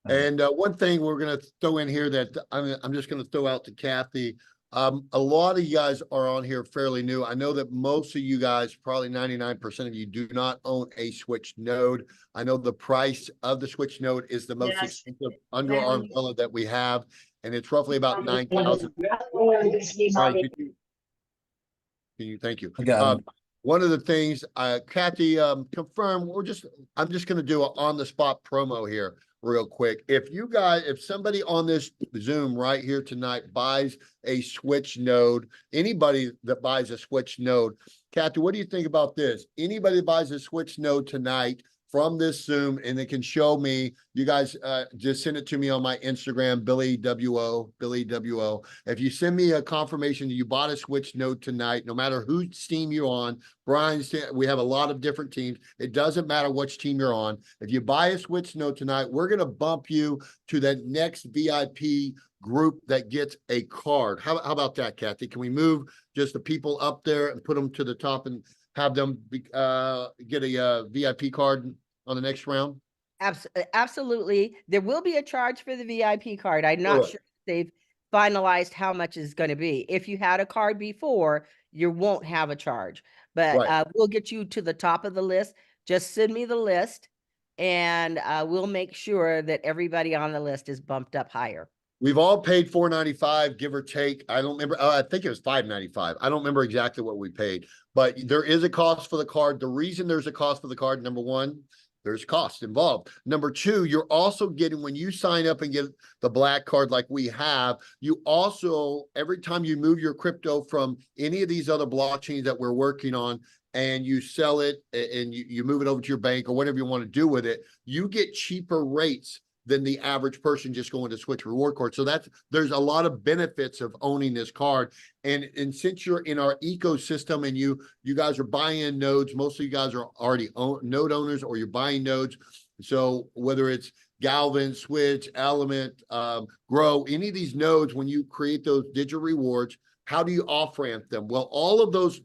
And one thing we're going to throw in here that I'm just going to throw out to Kathy. A lot of you guys are on here fairly new. I know that most of you guys, probably 99% of you, do not own a Switch node. I know the price of the Switch node is the most expensive under our umbrella that we have, and it's roughly about $9,000. Thank you. I got it. One of the things, Kathy, confirm, I'm just going to do an on-the-spot promo here real quick. If somebody on this Zoom right here tonight buys a Switch node, anybody that buys a Switch node, Kathy, what do you think about this? Anybody that buys a Switch node tonight from this Zoom, and they can show me, you guys just send it to me on my Instagram, Billy WO. If you send me a confirmation that you bought a Switch node tonight, no matter whose team you're on, Brian's, we have a lot of different teams. It doesn't matter which team you're on. If you buy a Switch node tonight, we're going to bump you to the next VIP group that gets a card. How about that, Kathy? Can we move just the people up there and put them to the top and have them get a VIP card on the next round? Absolutely. There will be a charge for the VIP card. I'm not sure if they've finalized how much is going to be. If you had a card before, you won't have a charge, but we'll get you to the top of the list. Just send me the list, and we'll make sure that everybody on the list is bumped up higher. We've all paid $4.95, give or take. I don't remember. I think it was $5.95. I don't remember exactly what we paid, but there is a cost for the card. The reason there's a cost for the card, number one, there's cost involved. Number two, you're also getting, when you sign up and get the black card like we have, you also, every time you move your crypto from any of these other blockchains that we're working on, and you sell it and you move it over to your bank or whatever you want to do with it, you get cheaper rates than the average person just going to Switch reward card. So there's a lot of benefits of owning this card. And since you're in our ecosystem and you guys are buying in nodes, most of you guys are already node owners, or you're buying nodes. So whether it's Galvin, Switch, Element, Grow, any of these nodes, when you create those digital rewards, how do you off ramp them? Well, all of those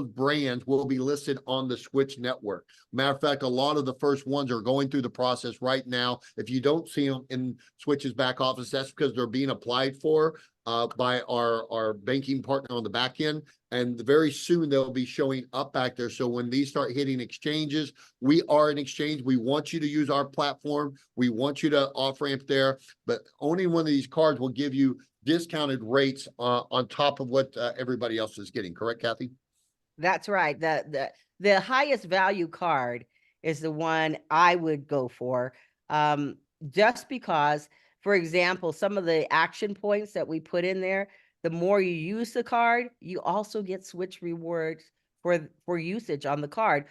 brands will be listed on the Switch network. Matter of fact, a lot of the first ones are going through the process right now. If you don't see them in Switch's back office, that's because they're being applied for by our banking partner on the back end. And very soon they'll be showing up back there. So when these start hitting exchanges, we are an exchange. We want you to use our platform. We want you to off ramp there, but owning one of these cards will give you discounted rates on top of what everybody else is getting. Correct, Kathy? That's right. The highest value card is the one I would go for, just because, for example, some of the action points that we put in there, the more you use the card, you also get Switch rewards for usage on the card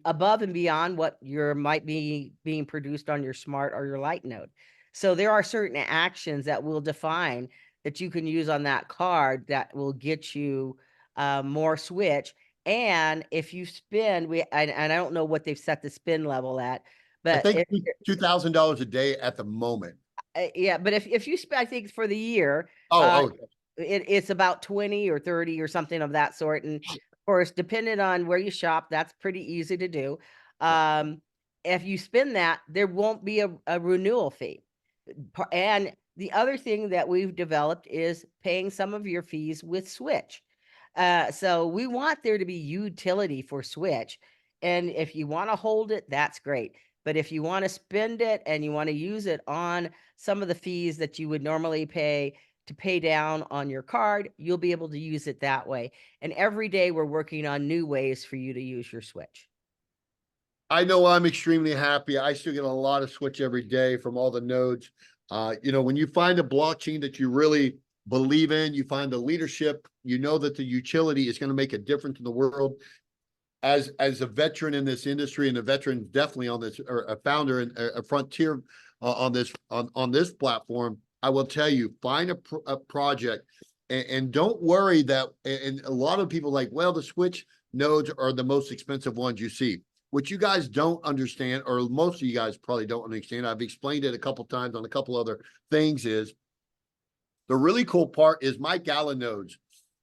above and beyond what might be being produced on your smart or your light node. So there are certain actions that will define that you can use on that card that will get you more Switch. And if you spend, and I don't know what they've set the spin level at, I but think $2,000 a day at the moment. yeah, but if you spend, I think for the year, Oh, it's about 20 or 30 or something of that sort. And of course, depending on where you shop, that's pretty easy to do. If you spend that, there won't be a renewal fee. And the other thing that we've developed is paying some of your fees with Switch. So we want there to be utility for Switch. And if you want to hold it, that's great. But if you want to spend it and you want to use it on some of the fees that you would normally pay to pay down on your card, you'll be able to use it that way. And every day we're working on new ways for you to use your Switch. I know I'm extremely happy. I still get a lot of Switch every day from all the nodes. You know, when you find a blockchain that you really believe in, you find the leadership, you know that the utility is going to make a difference in the world. As a veteran in this industry, and a veteran definitely on this, or a founder and a frontier on this platform, I will tell you, find a project and don't worry that. And a lot of people like, well, the Switch nodes are the most expensive ones you see. What you guys don't understand, or most of you guys probably don't understand, I've explained it a couple times on a couple other things, is the really cool part is my Gala nodes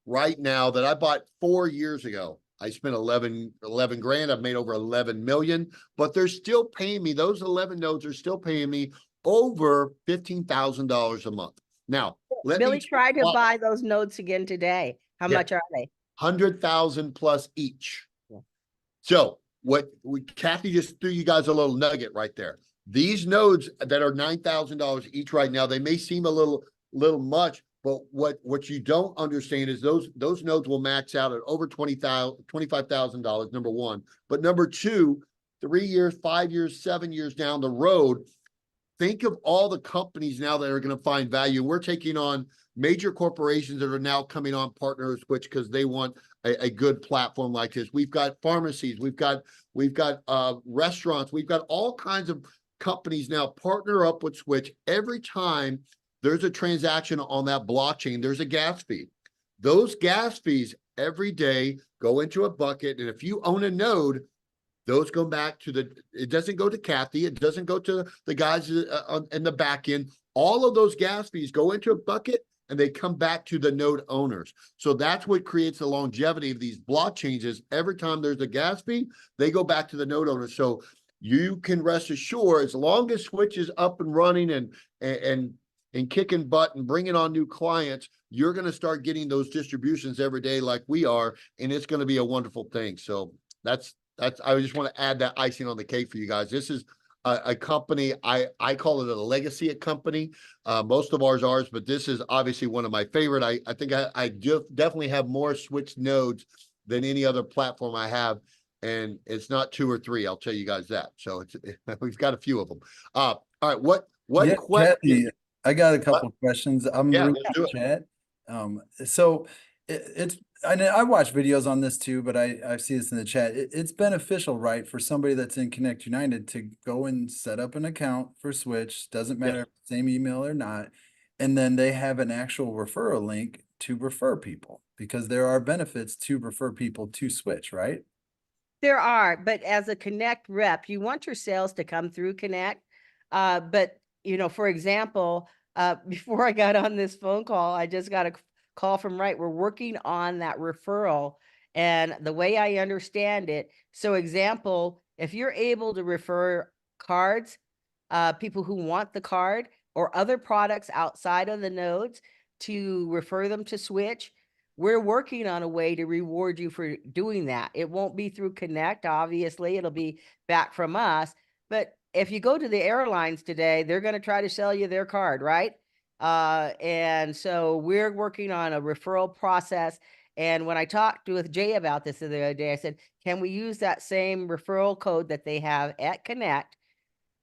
right now that I bought 4 years ago. I spent 11 grand. I've made over 11 million, but they're still paying me. Those 11 nodes are still paying me over $15,000 a month. Now, let Billy me tried to buy those notes again today. How much are they? 100,000 plus each. Yeah. So Kathy just threw you guys a little nugget right there. These nodes that are $9,000 each right now, they may seem a little much, but what you don't understand is those nodes will max out at over $25,000, number one. But number two, 3 years, 5 years, 7 years down the road, think of all the companies now that are going to find value. We're taking on major corporations that are now coming on partners, which because they want a good platform like this. We've got pharmacies, we've got restaurants, we've got all kinds of companies now partner up with Switch. Every time there's a transaction on that blockchain, there's a gas fee. Those gas fees every day go into a bucket. And if you own a node, those go back to it doesn't go to Kathy. It doesn't go to the guys in the back end. All of those gas fees go into a bucket and they come back to the node owners. So that's what creates the longevity of these blockchains is every time there's a gas fee, they go back to the node owners. So you can rest assured, as long as Switch is up and running and kicking butt and bringing on new clients, you're going to start getting those distributions every day like we are, and it's going to be a wonderful thing. So that's I just want to add that icing on the cake for you guys. This is a company, I call it a legacy company. Most of ours, but this is obviously one of my favorite. I think I definitely have more Switch nodes than any other platform I have. And it's not 2 or 3, I'll tell you guys that. So we've got a few of them. All right, what Yeah, question? Kathy, I got a couple of questions. I'm Yeah, reading let's do the it. chat. So it's I know I watch videos on this too, but I see this in the chat. It's beneficial, right, for somebody that's in Connect United to go and set up an account for Switch. Doesn't matter if it's same email or not, and then they have an actual referral link to refer people because there are benefits to refer people to Switch, right? There are, but as a Connect rep, you want your sales to come through Connect. But you know, for example, before I got on this phone call, I just got a call from Right. We're working on that referral. And the way I understand it, so example, if you're able to refer cards, people who want the card or other products outside of the nodes to refer them to Switch, we're working on a way to reward you for doing that. It won't be through Connect, obviously, it'll be back from us. But if you go to the airlines today, they're going to try to sell you their card, right? And so we're working on a referral process. And when I talked with Jay about this the other day, I said, can we use that same referral code that they have at Connect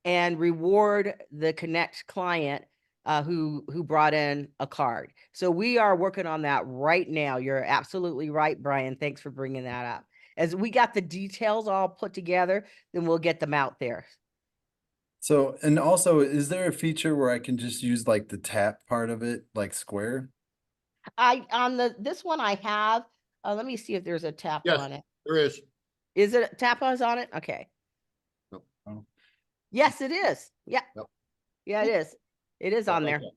and reward the Connect client who brought in a card? So we are working on that right now. You're absolutely right, Brian. Thanks for bringing that up. As we got the details all put together, then we'll get them out there. So, and also, is there a feature where I can just use like the tap part of it, like Square? On this one I have, let me see if there's a tap Yes. on it. There is. Is it Tapas on it? Okay. Nope. Oh. Yes, it is. Yeah. Yep. Yeah, it is. It is on there. Okay.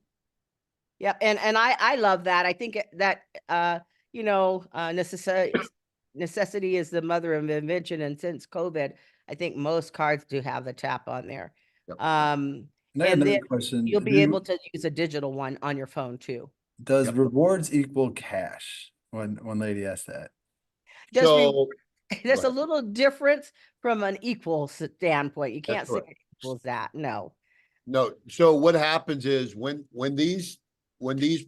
Yep. And I love that. I think that, necessity is the mother of invention. And since COVID, I think most cards do have the tap on there. Yep. And I have And then another question. you'll be able to use a digital one on your phone too. Does Yep. rewards equal cash? One lady asked that. Does So There's a ahead. little difference from an equal standpoint. You That's can't say correct. it equals that. No. No, so what happens is when these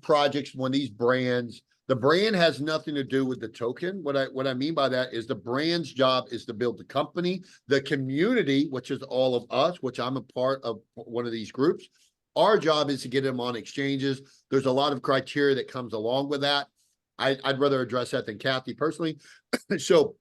projects, when these brands, the brand has nothing to do with the token. What I mean by that is the brand's job is to build the company, the community, which is all of us, which I'm a part of one of these groups. Our job is to get them on exchanges. There's a lot of criteria that comes along with that. I'd rather address that than Kathy personally. So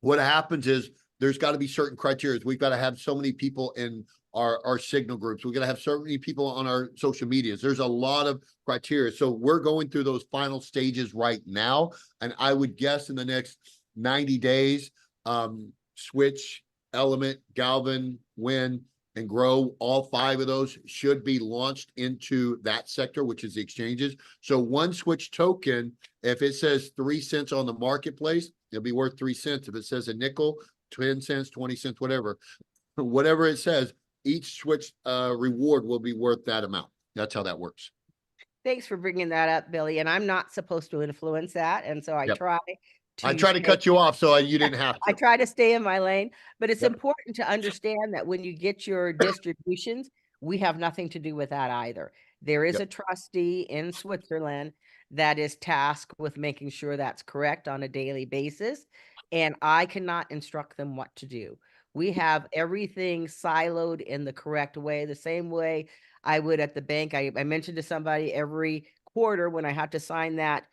what happens is there's got to be certain criteria. We've got to have so many people in our signal groups. We're going to have so many people on our social medias. There's a lot of criteria. So we're going through those final stages right now. And I would guess in the next 90 days, Switch, Element, Galvin, Win, and Grow, all 5 of those should be launched into that sector, which is the exchanges. So one Switch token, if it says 3 cents on the marketplace, it'll be worth 3 cents. If it says a nickel, 10 cents, 20 cents, whatever it says, each Switch reward will be worth that amount. That's how that works. Thanks for bringing that up, Billy. And I'm not supposed to influence that. And so I Yep. try I try to stay- cut you off so you didn't have I to. try to stay in my lane, but it's Yep. important to understand that when you get your distributions, we have nothing to do with that either. There is Yep. a trustee in Switzerland that is tasked with making sure that's correct on a daily basis, and I cannot instruct them what to do. We have everything siloed in the correct way, the same way I would at the bank. I mentioned to somebody every quarter when I had to sign that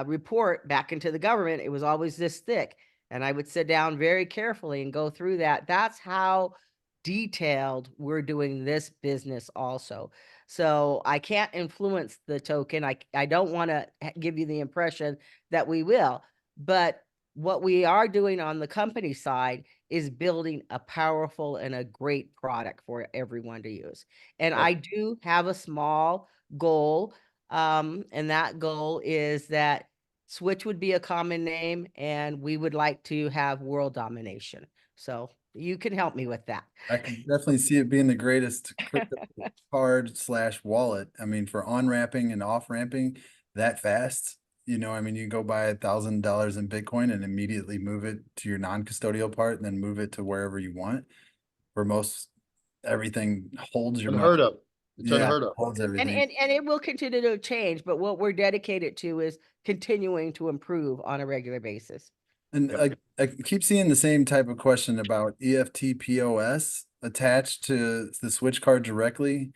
report back into the government, it was always this thick. And I would sit down very carefully and go through that. That's how detailed we're doing this business also. So I can't influence the token. I don't want to give you the impression that we will, but what we are doing on the company side is building a powerful and a great product for everyone to use. And Yep. I do have a small goal. And that goal is that Switch would be a common name and we would like to have world domination. So you can help me with that. I can definitely see it being the greatest crypto card / wallet. I mean, for on-ramping and off-ramping that fast, you go buy $1,000 in Bitcoin and immediately move it to your non-custodial part and then move it to wherever you want. For most, everything holds your Unheard money. of. It's Yeah, unheard of. holds And, everything. and it will continue to change, but what we're dedicated to is continuing to improve on a regular basis. And Yep. I keep seeing the same type of question about EFT POS attached to the Switch card directly.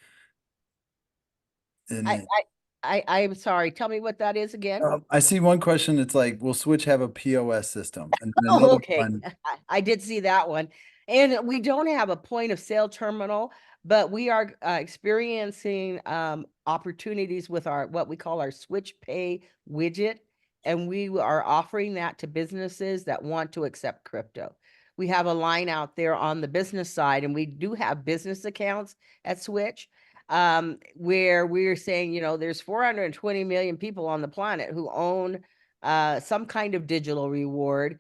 And I'm sorry. Tell me what that is again. I see one question. It's like, will Switch have a POS system? And then Oh, another okay. one, I did see that one. And we don't have a point of sale terminal, but we are experiencing opportunities with our what we call our Switch Pay widget. And we are offering that to businesses that want to accept crypto. We have a line out there on the business side, and we do have business accounts at Switch where we're saying, there's 420 million people on the planet who own some kind of digital reward.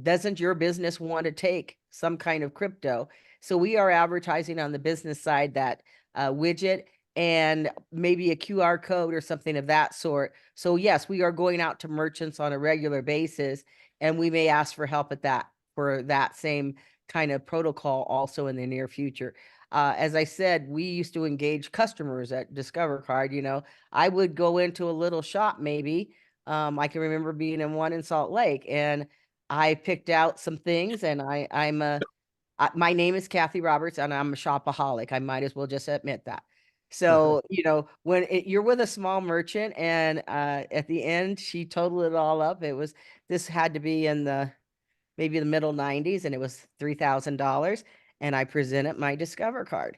Doesn't your business want to take some kind of crypto? So we are advertising on the business side that widget and maybe a QR code or something of that sort. So yes, we are going out to merchants on a regular basis, and we may ask for help at that for that same kind of protocol also in the near future. As I said, we used to engage customers at Discover Card. I would go into a little shop maybe. I can remember being in one in Salt Lake, and I picked out some things, and my name is Kathy Roberts, and I'm a shopaholic. I might as well just admit that. So, when you're with a small merchant and at the end, she totaled it all up. This had to be in maybe the middle 90s, and it was $3,000. And I presented my Discover card.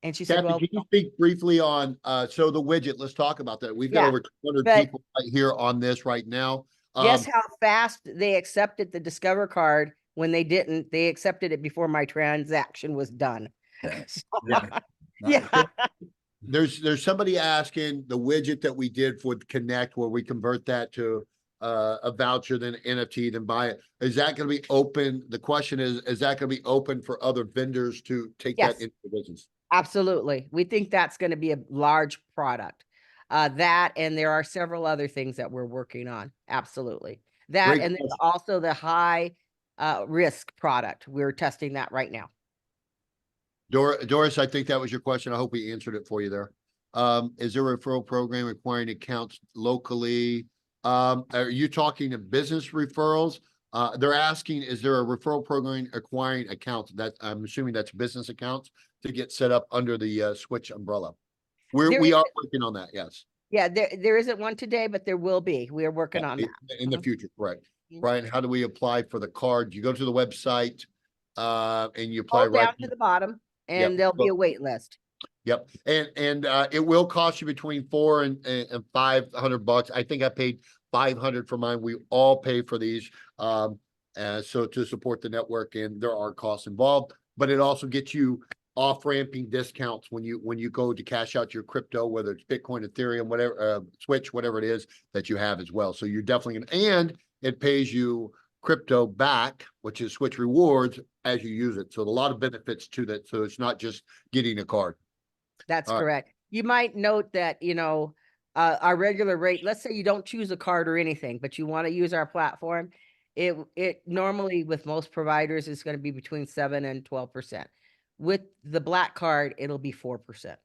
And she said, Kathy, well, can you speak briefly on so the widget? Let's talk about that. We've got Yeah, over 200 but- people right here on this right now. Guess how fast they accepted the Discover card when they didn't? They accepted it before my transaction was done. Yeah. So, Yeah. yeah. There's somebody asking the widget that we did for Connect, where we convert that to a voucher, then NFT, then buy it. Is that going to be open? The question is that going to be open for other vendors to take that Yes. into the business? Absolutely. We think that's going to be a large product. That, and there are several other things that we're working on. Absolutely. That, Great and then question. also the high risk product. We're testing that right now. Doris, I think that was your question. I hope we answered it for you there. Is there a referral program requiring accounts locally? Are you talking to business referrals? They're asking, is there a referral program acquiring accounts? That I'm assuming that's business accounts to get set up under the Switch umbrella. We are working on that. Yes. Yeah, there isn't one today, but there will be. We are working on that. In the future, correct. Mhm. Brian, how do we apply for the card? You go to the website and you apply Scroll right down to the bottom, and Yep. there'll be a wait list. Yep, and it will cost you between $400 and $500. I think I paid $500 for mine. We all pay for these, so to support the network, and there are costs involved. But it also gets you off-ramping discounts when you go to cash out your crypto, whether it's Bitcoin, Ethereum, whatever, Switch, whatever it is that you have as well. So you're definitely gonna, and it pays you crypto back, which is Switch rewards as you use it. So a lot of benefits to that. So it's not just getting a card. That's All right. correct. You might note that, our regular rate, let's say you don't choose a card or anything, but you want to use our platform. It normally with most providers is going to be between 7 and 12%. With the black card, it'll be 4%.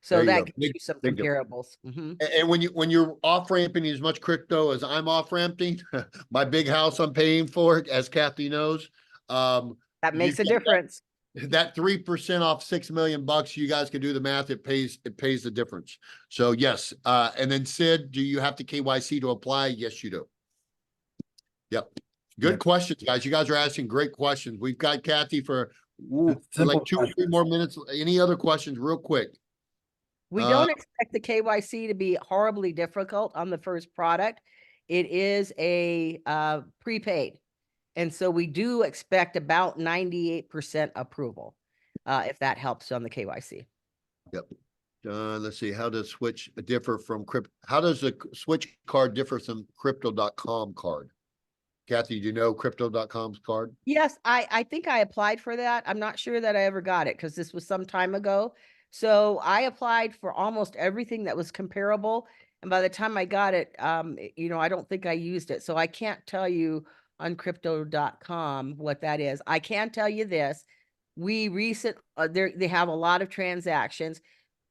So There you that go. gives you some Big difference. comparables. Mhm. And when you're off ramping as much crypto as I'm off ramping, my big house I'm paying for it, as Kathy knows. That you makes a get difference. that 3% off $6 million, you guys can do the math. It pays the difference. So yes. And then Sid, do you have to KYC to apply? Yes, you do. Yep. Good Yep. questions, guys. You guys are asking great questions. We've got Kathy for like Simple 2 or 3 questions. more minutes. Any other questions real quick? We don't expect the KYC to be horribly difficult on the first product. It is a prepaid. And so we do expect about 98% approval, if that helps on the KYC. Yep. Let's see. How does Switch differ from crypto? How does the Switch card differ from crypto.com card? Kathy, do you know crypto.com's card? Yes, I think I applied for that. I'm not sure that I ever got it because this was some time ago. So I applied for almost everything that was comparable. And by the time I got it, I don't think I used it. So I can't tell you on crypto.com what that is. I can tell you this. They have a lot of transactions.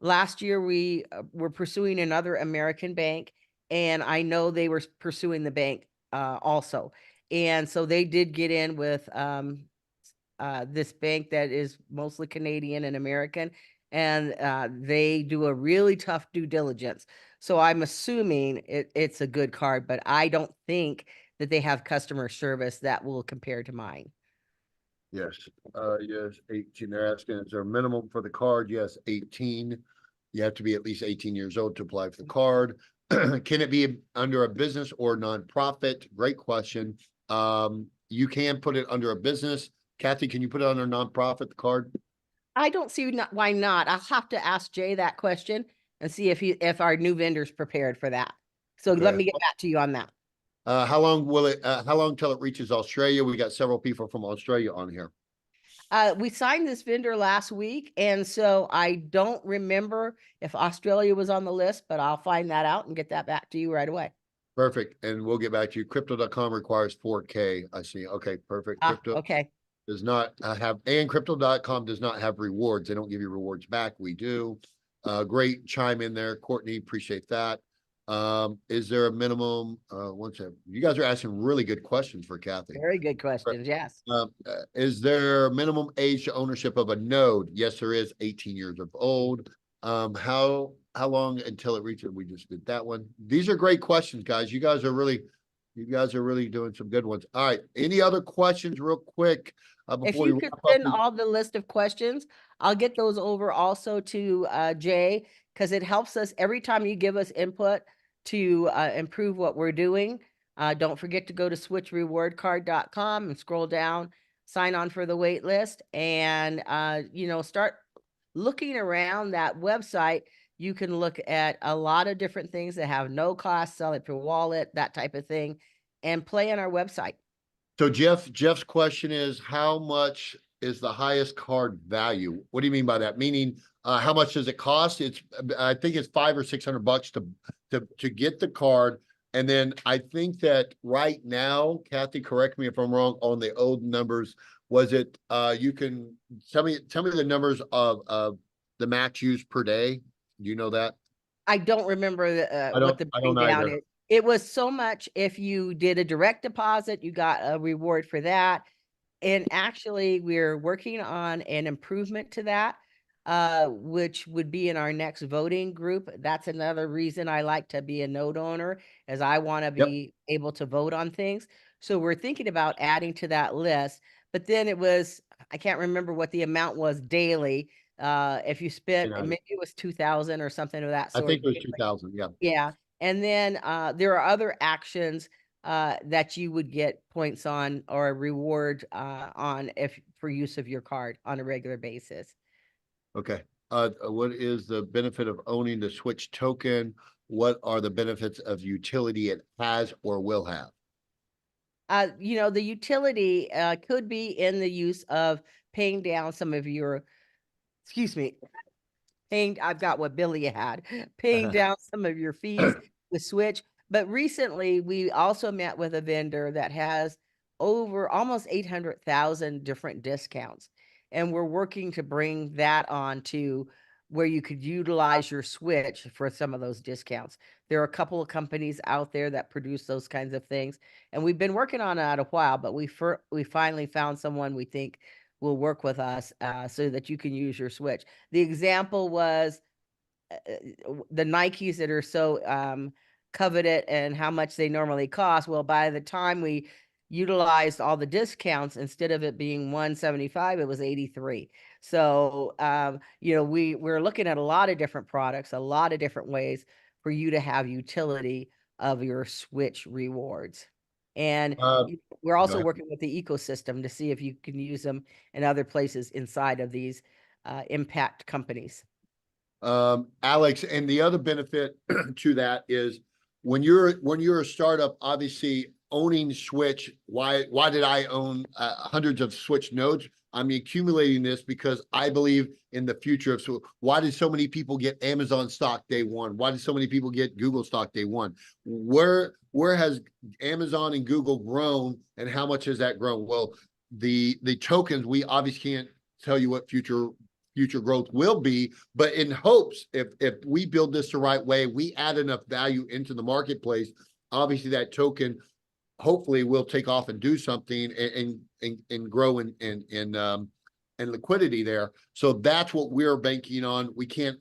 Last year, we were pursuing another American bank, and I know they were pursuing the bank also. And so they did get in with this bank that is mostly Canadian and American, and they do a really tough due diligence. So I'm assuming it's a good card, but I don't think that they have customer service that will compare to mine. Yes. Yes, 18. They're asking, is there a minimum for the card? Yes, 18. You have to be at least 18 years old to apply for the card. Can it be under a business or nonprofit? Great question. You can put it under a business. Kathy, can you put it under a nonprofit, the card? I don't see why not. I'll have to ask Jay that question and see if our new vendor's prepared for that. So let Okay. me get back to you on that. How long till it reaches Australia? We got several people from Australia on here. We signed this vendor last week, and so I don't remember if Australia was on the list, but I'll find that out and get that back to you right away. Perfect. And we'll get back to you. Crypto.com requires 4K. I see. Okay, perfect. Crypto Okay. does not have, and crypto.com does not have rewards. They don't give you rewards back. We do. Great chime in there, Courtney. Appreciate that. Is there a minimum? You guys are asking really good questions for Kathy. Very good questions. Yes. Is there minimum age to ownership of a node? Yes, there is. 18 years of old. How long until it reaches? We just did that one. These are great questions, guys. You guys are really doing some good ones. All right. Any other questions real quick? If Before you we could wrap up? send all the list of questions, I'll get those over also to Jay, because it helps us every time you give us input to improve what we're doing. Don't forget to go to switchrewardcard.com and scroll down, sign on for the wait list, and start looking around that website. You can look at a lot of different things that have no cost, sell it for wallet, that type of thing, and play on our website. So Jeff's question is, how much is the highest card value? What do you mean by that? Meaning, how much does it cost? I think it's $500 or $600 to get the card. And then I think that right now, Kathy, correct me if I'm wrong, on the old numbers, was it, you can tell me the numbers of the max use per day. Do you know that? I don't remember what the I don't breakdown either. is. It was so much. If you did a direct deposit, you got a reward for that. And actually, we're working on an improvement to that, which would be in our next voting group. That's another reason I like to be a node owner, as I want to be able to vote on things. So we're thinking about adding to that list. But then I can't remember what the amount was daily. If you spent, maybe it was 2,000 or something of that I sort. think it was 2,000. Yeah. Yeah. And then there are other actions that you would get points on or a reward on for use of your card on a regular basis. Okay. What is the benefit of owning the Switch token? What are the benefits of utility it has or will have? The utility could be in the use of paying down some of your, excuse me, I've got what Billy had, paying down some of your fees with Switch. But recently, we also met with a vendor that has over almost 800,000 different discounts. And we're working to bring that on to where you could utilize your Switch for some of those discounts. There are a couple of companies out there that produce those kinds of things. And we've been working on it a while, but we finally found someone we think will work with us so that you can use your Switch. The example was the Nikes that are so coveted and how much they normally cost. Well, by the time we utilized all the discounts, instead of it being 175, it was 83. So, we're looking at a lot of different products, a lot of different ways for you to have utility of your Switch rewards. And we're also working with the ecosystem to see if you can use them in other places inside of these impact companies. Alex, and the other benefit to that is when you're a startup, obviously owning Switch, why did I own hundreds of Switch nodes? I'm accumulating this because I believe in the future of, so why did so many people get Amazon stock day one? Why did so many people get Google stock day one? Where has Amazon and Google grown, and how much has that grown? Well, the tokens, we obviously can't tell you what future growth will be, but in hopes, if we build this the right way, we add enough value into the marketplace, obviously that token hopefully will take off and do something and grow and liquidity there. So that's what we're banking on. We can't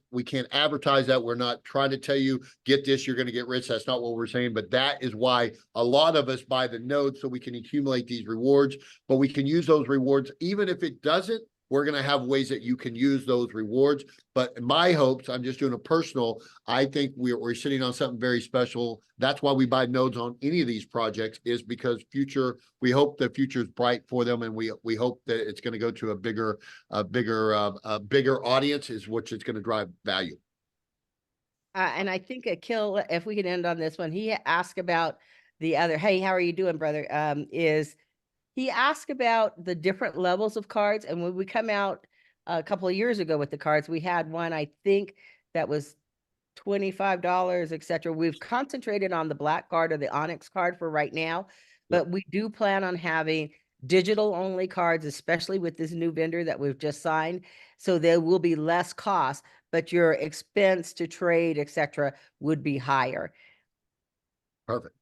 advertise that. We're not trying to tell you, get this, you're going to get rich. That's not what we're saying, but that is why a lot of us buy the node, so we can accumulate these rewards, but we can use those rewards. Even if it doesn't, we're going to have ways that you can use those rewards. But in my hopes, I'm just doing a personal, I think we're sitting on something very special. That's why we buy nodes on any of these projects, is because we hope the future is bright for them. And we hope that it's going to go to a bigger audience, is which is going to drive value. And I think Akil, if we can end on this one, he asked about the other, hey, how are you doing, brother? He asked about the different levels of cards. And when we come out a couple of years ago with the cards, we had one, I think, that was $25, etc. We've concentrated on the black card or the Onyx card for right now, but we do plan on having digital only cards, especially with this new vendor that we've just signed. So there will be less cost, but your expense to trade, etc., would be higher. Perfect.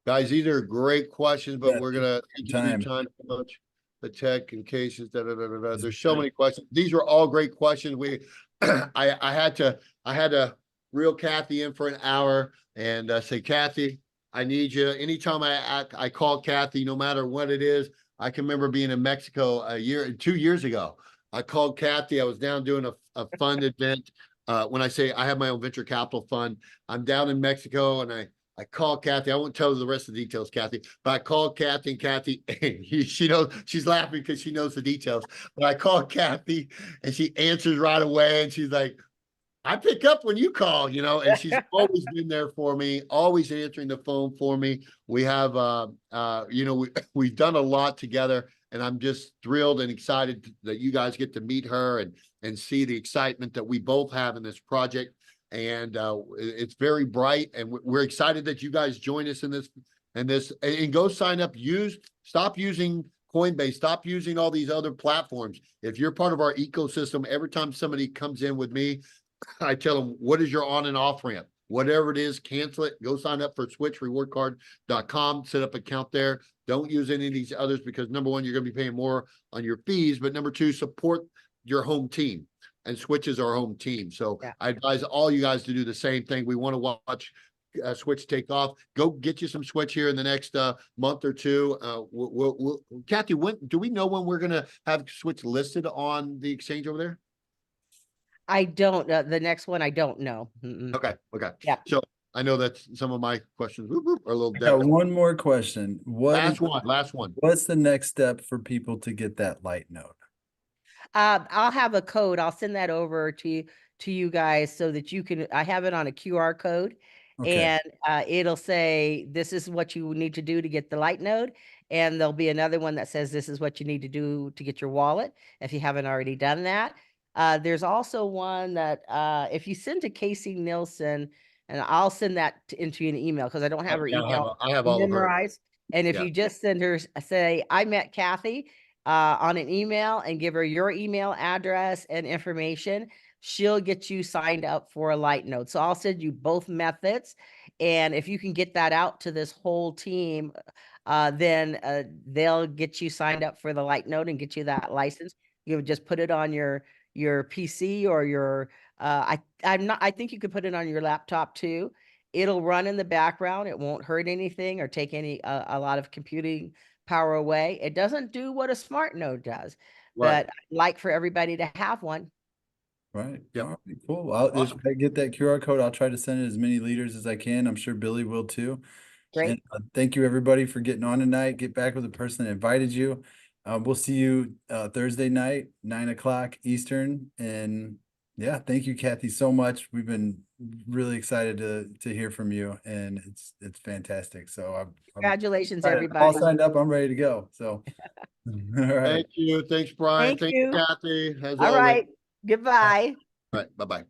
Guys, these are great questions, but we're gonna time. time much. The tech and cases, There's so many questions. These were all great questions. I had to reel Kathy in for an hour and say, Kathy, I need you. Anytime I call Kathy, no matter what it is. I can remember being in Mexico 2 years ago. I called Kathy. I was down doing a fund event. When I say I have my own venture capital fund, I'm down in Mexico, and I called Kathy. I won't tell the rest of the details, Kathy, but I called Kathy, and Kathy, she knows, she's laughing because she knows the details. But I called Kathy and she answers right away. And she's like, I pick up when you call, and she's always been there for me, always answering the phone for me. We have, we've done a lot together, and I'm just thrilled and excited that you guys get to meet her and see the excitement that we both have in this project. And it's very bright, and we're excited that you guys join us in this, and go sign up. Stop using Coinbase, stop using all these other platforms. If you're part of our ecosystem, every time somebody comes in with me, I tell them, what is your on and off ramp? Whatever it is, cancel it. Go sign up for switchrewardcard.com, set up an account there. Don't use any of these others because number one, you're going to be paying more on your fees, but number two, support your home team. And Switch is our home team. So Yeah. I advise all you guys to do the same thing. We want to watch Switch take off. Go get you some Switch here in the next month or two. Kathy, do we know when we're going to have Switch listed on the exchange over there? I don't, the next one, I don't know. Mm-mm. Okay. Yeah. So I know that's some of my questions are a little I got different. one more question. Last one. What's the next step for people to get that light note? I'll have a code. I'll send that over to you guys so that you can, I have it on a QR code. Okay. And it'll say, this is what you need to do to get the light node. And there'll be another one that says, this is what you need to do to get your wallet, if you haven't already done that. There's also one that if you send to Casey Nilsson, and I'll send that into an email because I don't have her email I have all of her. memorized. And if Yeah. you just send her, say, I met Kathy on an email, and give her your email address and information, she'll get you signed up for a light node. So I'll send you both methods. And if you can get that out to this whole team, then they'll get you signed up for the light node and get you that license. You would just put it on your PC or your, I think you could put it on your laptop too. It'll run in the background. It won't hurt anything or take a lot of computing power away. It doesn't do what a smart node does, Right. but I'd like for everybody to have one. Right. Yep. All right, cool. If Awesome. I get that QR code, I'll try to send it as many leaders as I can. I'm sure Billy will too. Great. And thank you everybody for getting on tonight. Get back with the person that invited you. We'll see you Thursday night, 9 o'clock Eastern. And yeah, thank you, Kathy, so much. We've been really excited to hear from you, and it's fantastic. So I'm Congratulations, all everybody. signed up. I'm ready to go. So all right. Thank you. Thanks, Brian. Thank Thank you. you, Kathy. As All always. right. Goodbye. All right. Bye-bye.